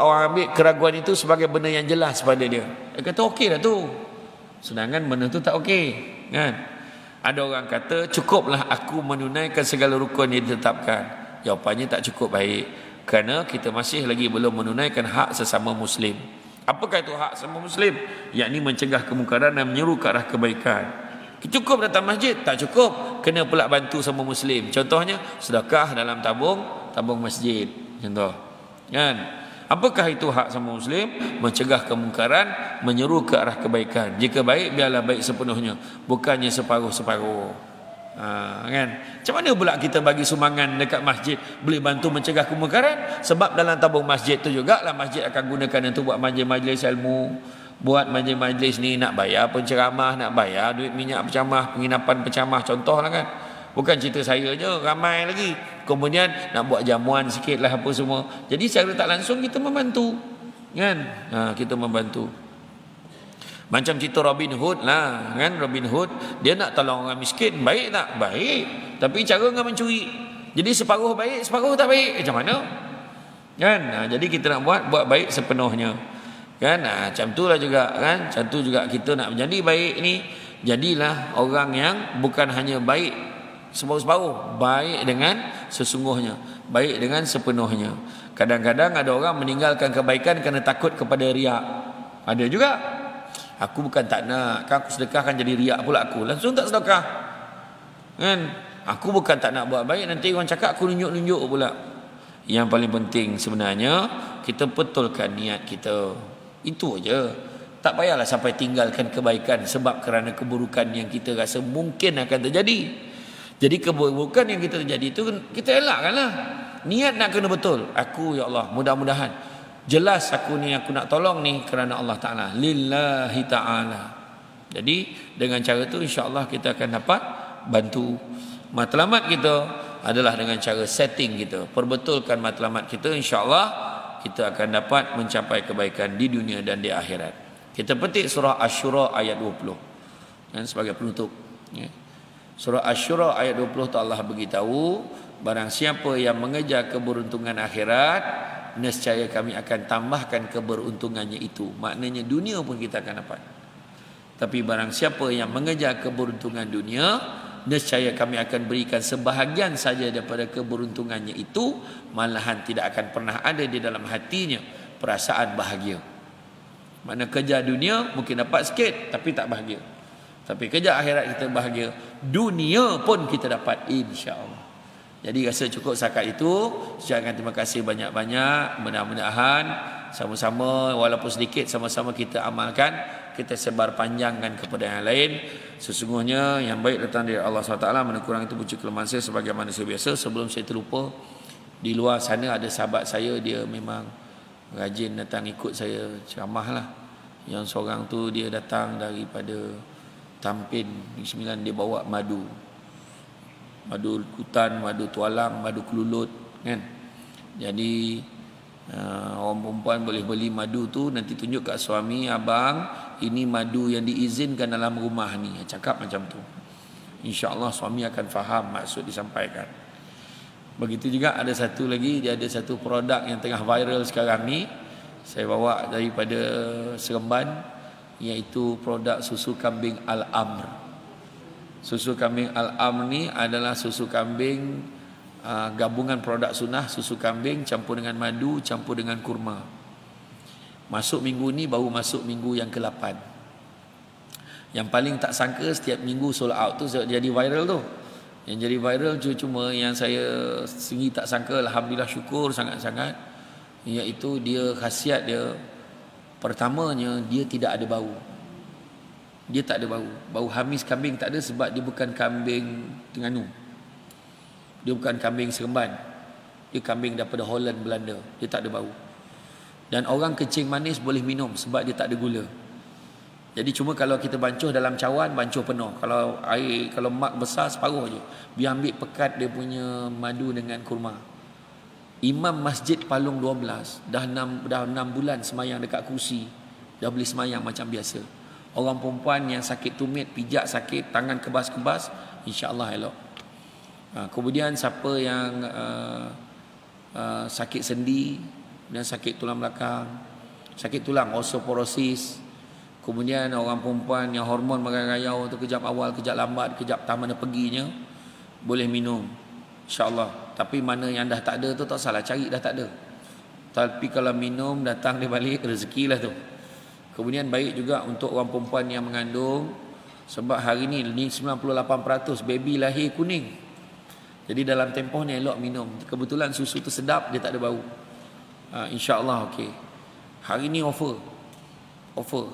orang ambil keraguan itu sebagai benda yang jelas pada dia. Dia kata okey dah tu. Sedangkan benda tu tak okey, kan? Ada orang kata cukuplah aku menunaikan segala rukun yang ditetapkan. Jawapannya tak cukup baik, kerana kita masih lagi belum menunaikan hak sesama muslim. Apakah itu hak sesama muslim? Yakni mencegah kemungkaran dan menyeru ke arah kebaikan. Cukup datang masjid? Tak cukup, kena pula bantu sama muslim. Contohnya sedekah dalam tabung masjid. Contoh kan? Apakah itu hak sama muslim? Mencegah kemungkaran, menyeru ke arah kebaikan. Jika baik, biarlah baik sepenuhnya, bukannya separuh-separuh. Kan? Macam mana pula kita bagi sumbangan dekat masjid boleh bantu mencegah kemungkaran? Sebab dalam tabung masjid tu jugalah masjid akan gunakan untuk buat majlis ilmu, buat majlis ni, nak bayar penceramah, nak bayar duit minyak penceramah, penginapan penceramah, contohlah kan. Bukan cerita saya je, ramai lagi. Kemudian nak buat jamuan sikit lah apa semua. Jadi secara tak langsung kita membantu, kan? Kita membantu. Macam cerita Robin Hood lah, kan? Robin Hood dia nak tolong orang miskin, baik tak? Baik. Tapi cara dengan mencuri. Jadi separuh baik, separuh tak baik. Macam mana? Kan? Jadi kita nak buat baik sepenuhnya. Kan? Macam tu lah juga, kan? Macam tu juga kita nak menjadi baik ni. Jadilah orang yang bukan hanya baik separuh-separuh, baik dengan sesungguhnya, baik dengan sepenuhnya. Kadang-kadang ada orang meninggalkan kebaikan kerana takut kepada riak. Ada juga. Aku bukan tak nak, kan aku sedekah kan jadi riak pula aku. Langsung tak sedekah. Kan? Aku bukan tak nak buat baik, nanti orang cakap aku nunjuk-nunjuk pula. Yang paling penting sebenarnya kita betulkan niat kita. Itu aja. Tak payahlah sampai tinggalkan kebaikan sebab kerana keburukan yang kita rasa mungkin akan terjadi. Jadi keburukan yang kita terjadi itu kita elakkanlah. Niat nak kena betul. Aku ya Allah, mudah-mudahan jelas aku nak tolong ni kerana Allah Ta'ala, lillahi ta'ala. Jadi dengan cara tu insya-Allah kita akan dapat bantu matlamat kita adalah dengan cara setting kita, perbetulkan matlamat kita, insya-Allah kita akan dapat mencapai kebaikan di dunia dan di akhirat. Kita petik surah Asy-Syura ayat 20 dan sebagai penutup ya. Surah Asy-Syura ayat 20 tu Allah beritahu, barang siapa yang mengejar keberuntungan akhirat, nescaya kami akan tambahkan keberuntungannya itu. Maknanya dunia pun kita akan dapat. Tapi barang siapa yang mengejar keberuntungan dunia, nescaya kami akan berikan sebahagian saja daripada keberuntungannya itu, malahan tidak akan pernah ada di dalam hatinya perasaan bahagia. Mana kejar dunia mungkin dapat sikit tapi tak bahagia. Tapi kejar akhirat kita bahagia, dunia pun kita dapat insya-Allah. Jadi rasa cukup setakat itu. Ucapkan terima kasih banyak-banyak. Mudah-mudahan sama-sama walaupun sedikit sama-sama kita amalkan, kita sebar panjangkan kepada yang lain. Sesungguhnya yang baik datang dari Allah SWT, mana kurang itu puji kelemahan saya sebagai manusia biasa. Sebelum saya terlupa, di luar sana ada sahabat saya, dia memang rajin datang ikut saya ceramah lah. Yang seorang tu dia datang daripada Tampin, Sembilan, dia bawa madu hutan, madu tualang, madu kelulut kan. Jadi orang perempuan boleh beli madu tu, nanti tunjuk kat suami, abang ini madu yang diizinkan dalam rumah ni, cakap macam tu. InsyaAllah suami akan faham maksud disampaikan. Begitu juga ada satu lagi, dia ada satu produk yang tengah viral sekarang ni, saya bawa daripada Seremban, iaitu produk susu kambing Al-Amr. Susu kambing Al-Amr ni adalah susu kambing gabungan produk sunnah, susu kambing campur dengan madu, campur dengan kurma. Masuk minggu ni baru masuk minggu yang ke-8. Yang paling tak sangka setiap minggu sold out tu jadi viral tu. Yang jadi viral cuma yang saya sendiri tak sangka, alhamdulillah syukur sangat-sangat, iaitu dia khasiat dia, pertamanya dia tidak ada bau. Dia tak ada bau. Bau hamis kambing tak ada sebab dia bukan kambing Terengganu. Dia bukan kambing Seremban. Dia kambing daripada Holland, Belanda. Dia tak ada bau. Dan orang kencing manis boleh minum sebab dia tak ada gula. Jadi cuma kalau kita bancuh dalam cawan, bancuh penuh. Kalau air, kalau mak besar separuh je. Biar ambil pekat dia punya madu dengan kurma. Imam Masjid Palung 12 dah 6 bulan semayang dekat kursi. Dah boleh semayang macam biasa. Orang perempuan yang sakit tumit, pijak sakit, tangan kebas-kebas, insya-Allah elok. Kemudian siapa yang sakit sendi dan sakit tulang belakang, sakit tulang, osteoporosis, kemudian orang perempuan yang hormon merayau tu kejap awal, kejap lambat, kejap tak mana perginya, boleh minum insya-Allah. Tapi mana yang dah tak ada tu tak salah, cari dah tak ada. Tapi kalau minum datang dia balik, rezekilah tu. Kemudian baik juga untuk orang perempuan yang mengandung, sebab hari ni 98% baby lahir kuning. Jadi dalam tempoh ni elok minum. Kebetulan susu tu sedap, dia tak ada bau. InsyaAllah okey. Hari ni offer.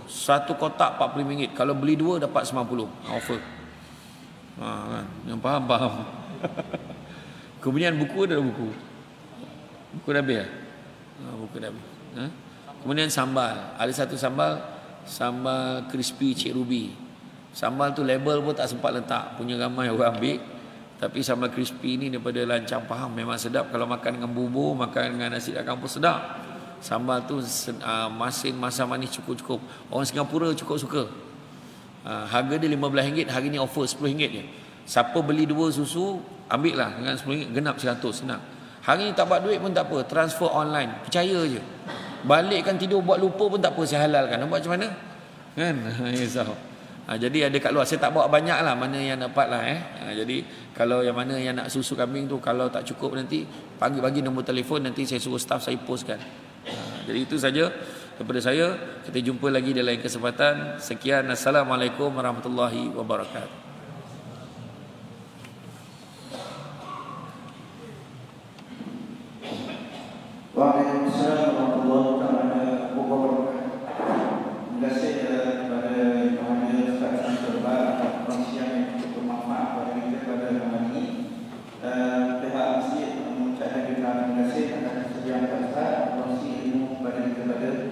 Satu kotak RM40. Kalau beli dua dapat RM90. Offer. Kan? Yang faham. Kemudian buku ada buku. Buku dah habis. Buku dah habis. Kemudian sambal. Ada satu sambal crispy Cik Ruby. Sambal tu label pun tak sempat letak. Punya ramai orang ambil. Tapi sambal crispy ni daripada lancang faham, memang sedap. Kalau makan dengan bubur, makan dengan nasi kat kampung sedap. Sambal tu masin, masam manis cukup-cukup. Orang Singapura cukup suka. Harga dia RM15, hari ni offer RM10 je. Siapa beli dua susu, ambil lah dengan RM10, genap 100, senang. Hari ni tak buat duit pun tak apa, transfer online, percaya je. Balikkan tidur buat lupa pun tak apa, saya halalkan. Nampak macam mana? Kan? Jadi ada kat luar, saya tak bawa banyak lah, mana yang dapat lah. Jadi kalau yang mana yang nak susu kambing tu, kalau tak cukup nanti bagi nombor telefon, nanti saya suruh staff saya postkan. Jadi itu saja. Daripada saya, kita jumpa lagi di lain kesempatan. Sekian, Assalamualaikum warahmatullahi wabarakatuh. Waalaikumsalam warahmatullahi wabarakatuh. Terima kasih kepada Yang Mulia Ustaz Syamsul Bar atas perkongsian yang cukup bermanfaat pada kita pada malam ini. Pihak masjid mengucapkan terima kasih atas kesediaan Ustaz berkongsi ilmu pada kita pada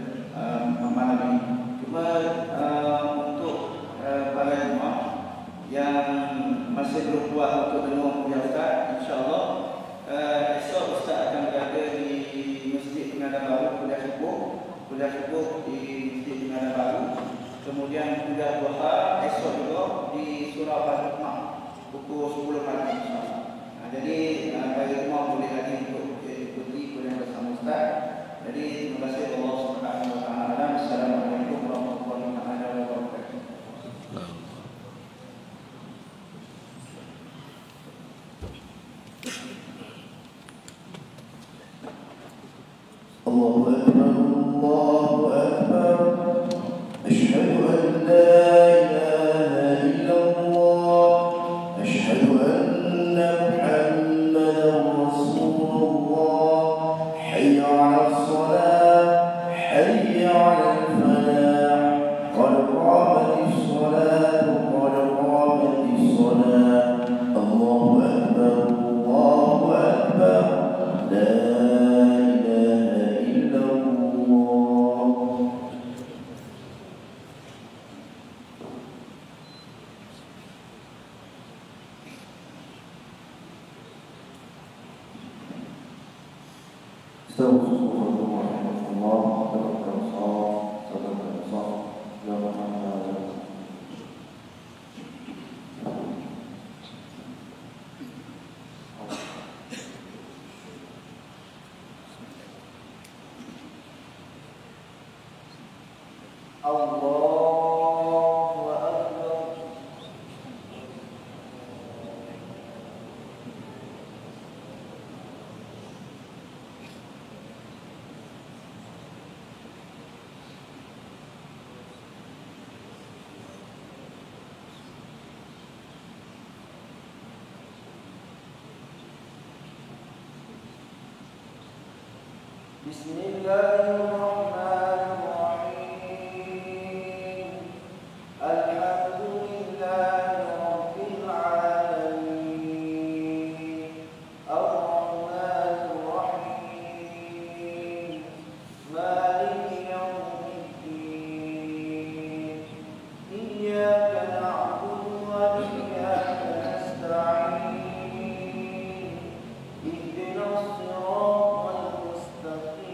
malam ini. Cuma untuk para jemaah yang masih belum kuat untuk dengar kuliah Ustaz, insya-Allah esok Ustaz akan berada di Masjid Pengadaan Baru kuliah subuh di Masjid Pengadaan Baru. Kemudian kuliah duha esok juga di Surau Al-Hikmah pukul 10 pagi insya-Allah. Jadi bagi semua boleh lagi untuk ikuti kuliah bersama Ustaz. Jadi terima kasih Allah Subhanahu wa taala. Assalamualaikum warahmatullahi wabarakatuh. Allahu Akbar, Allahu Akbar. Asyhadu an la ilaha illallah. Asyhadu anna Muhammadan Rasulullah. Hayya 'alas shalah, hayya 'alal falah. Qad qamatis shalah, qad qamatis shalah. Allahu Akbar, Allahu Akbar. La Bismillahirrahmanirrahim. Alhamdulillahi rabbil alamin. Ar-Rahmanir Rahim. Maliki yaumiddin. Iyyaka na'budu wa iyyaka nasta'in. Ihdinas siratal mustaqim.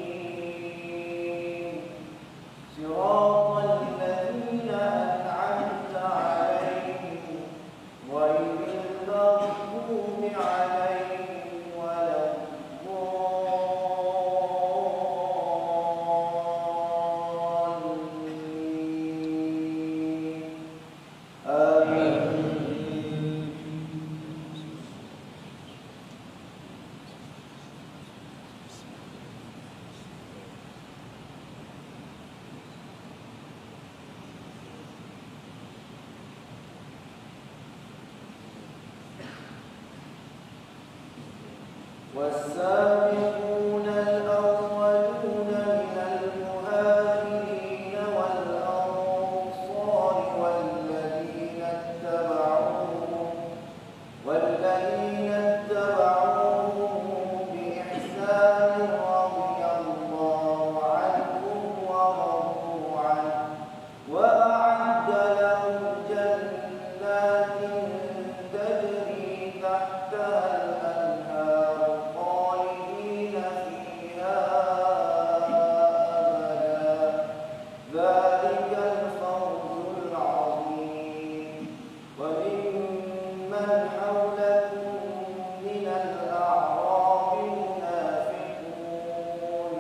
والسابقون الأولون من المهاجرين والأنصار والذين اتبعوهم بإحسان رضي الله عنهم ورضوا عنه وأعد لهم جنات تجري تحتها الأنهار خالدين فيها أبدا ذلك الفوز العظيم وممن حولكم من الأعراب منافقون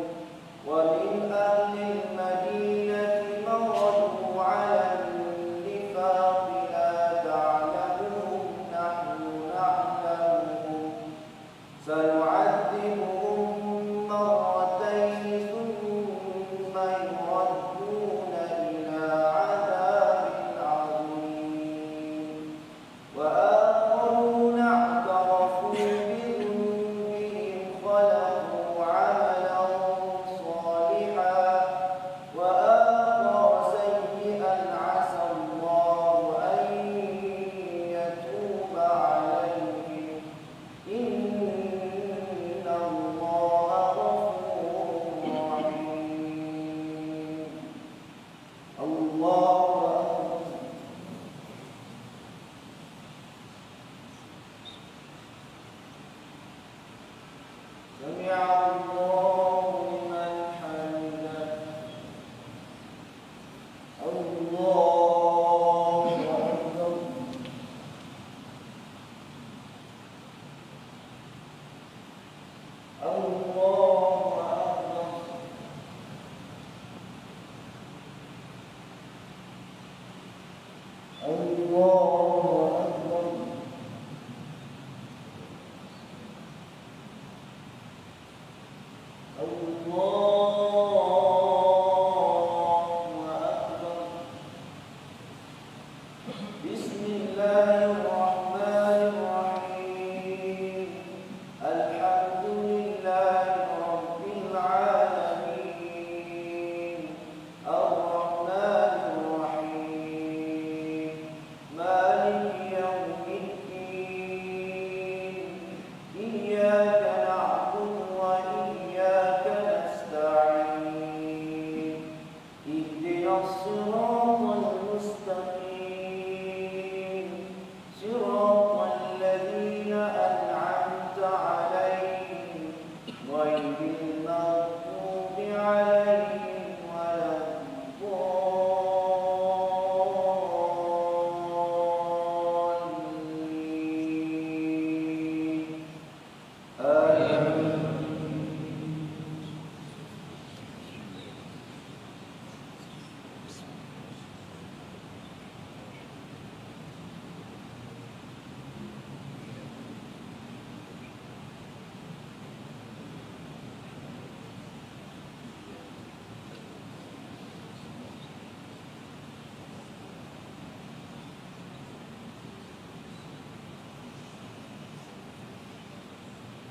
ومن أهل المدينة مرضوا على النفاق لا تعلمهم نحن نعلمهم سنعذبهم مرتين ثم يردون وآخرون اعترفوا بذنوبهم خلقوا عملا صالحا وآخر سيئا عسى الله أن يتوب عليهم إن الله غفور رحيم. الله أكبر. سمع الله لمن حمده. الله أكبر. الله أكبر. الله أكبر. الله أكبر. بسم الله الرحمن الرحيم. الحمد لله رب العالمين. الرحمن الرحيم. مالك يوم الدين. إياك نعبد وإياك نستعين. اهدنا الصراط المستقيم. صراط الذين أنعمت عليهم غير المغضوب عليهم ولا الضالين. آمين.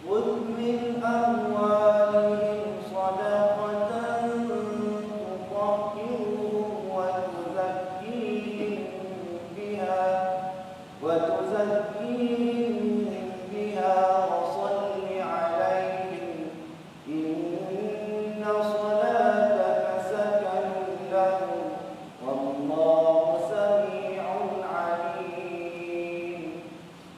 خذ من أموالهم صدقة تطهرهم وتزكيهم بها وصل عليهم إن صلاتك سكن لهم والله سميع عليم.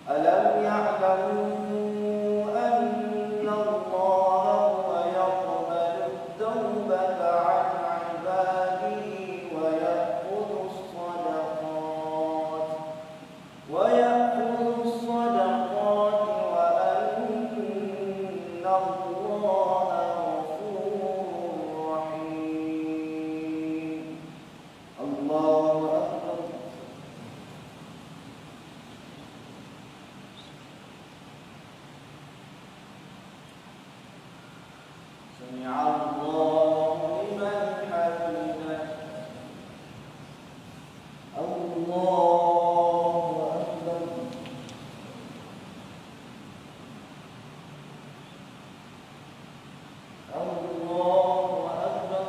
ألم يعلموا أن الله هو يقبل التوبة عن عباده ويأخذ الصدقات وأن الله غفور رحيم. الله أكبر. سمع الله لمن حمده. الله أكبر. الله أكبر.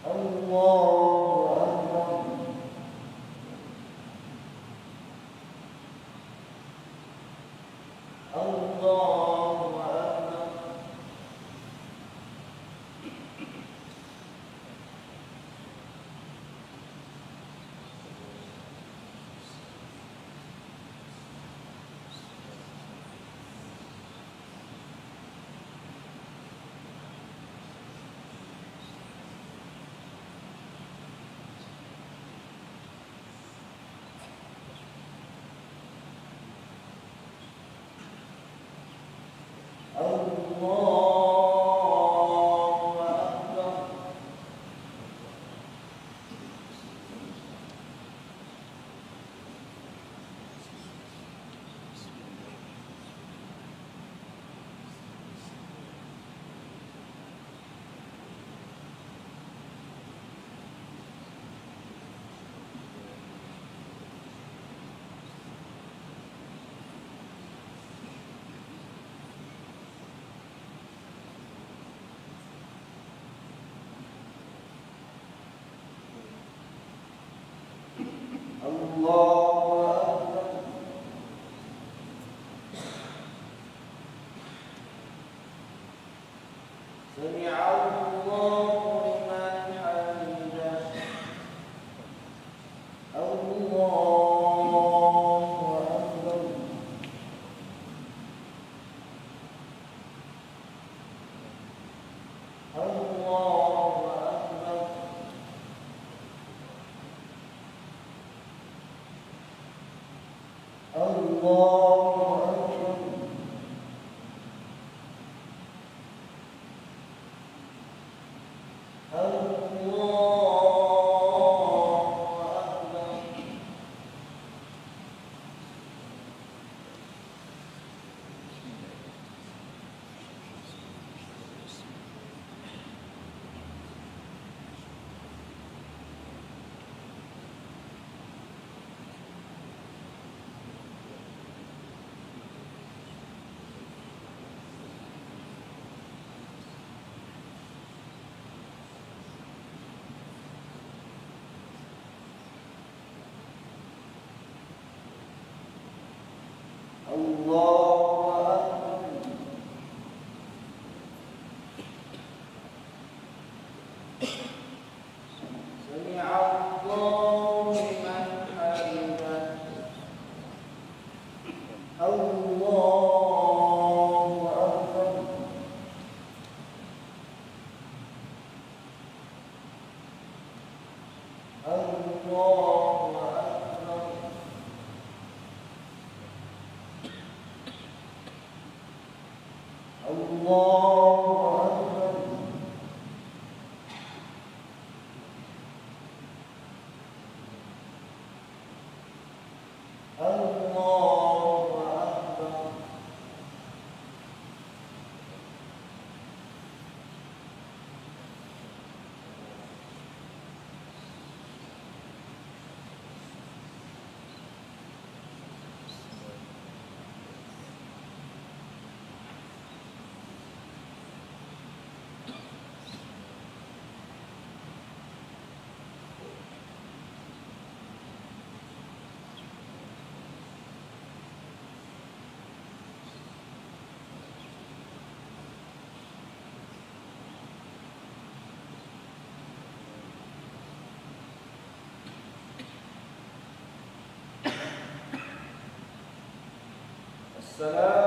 الله أكبر. الله أكبر. السلام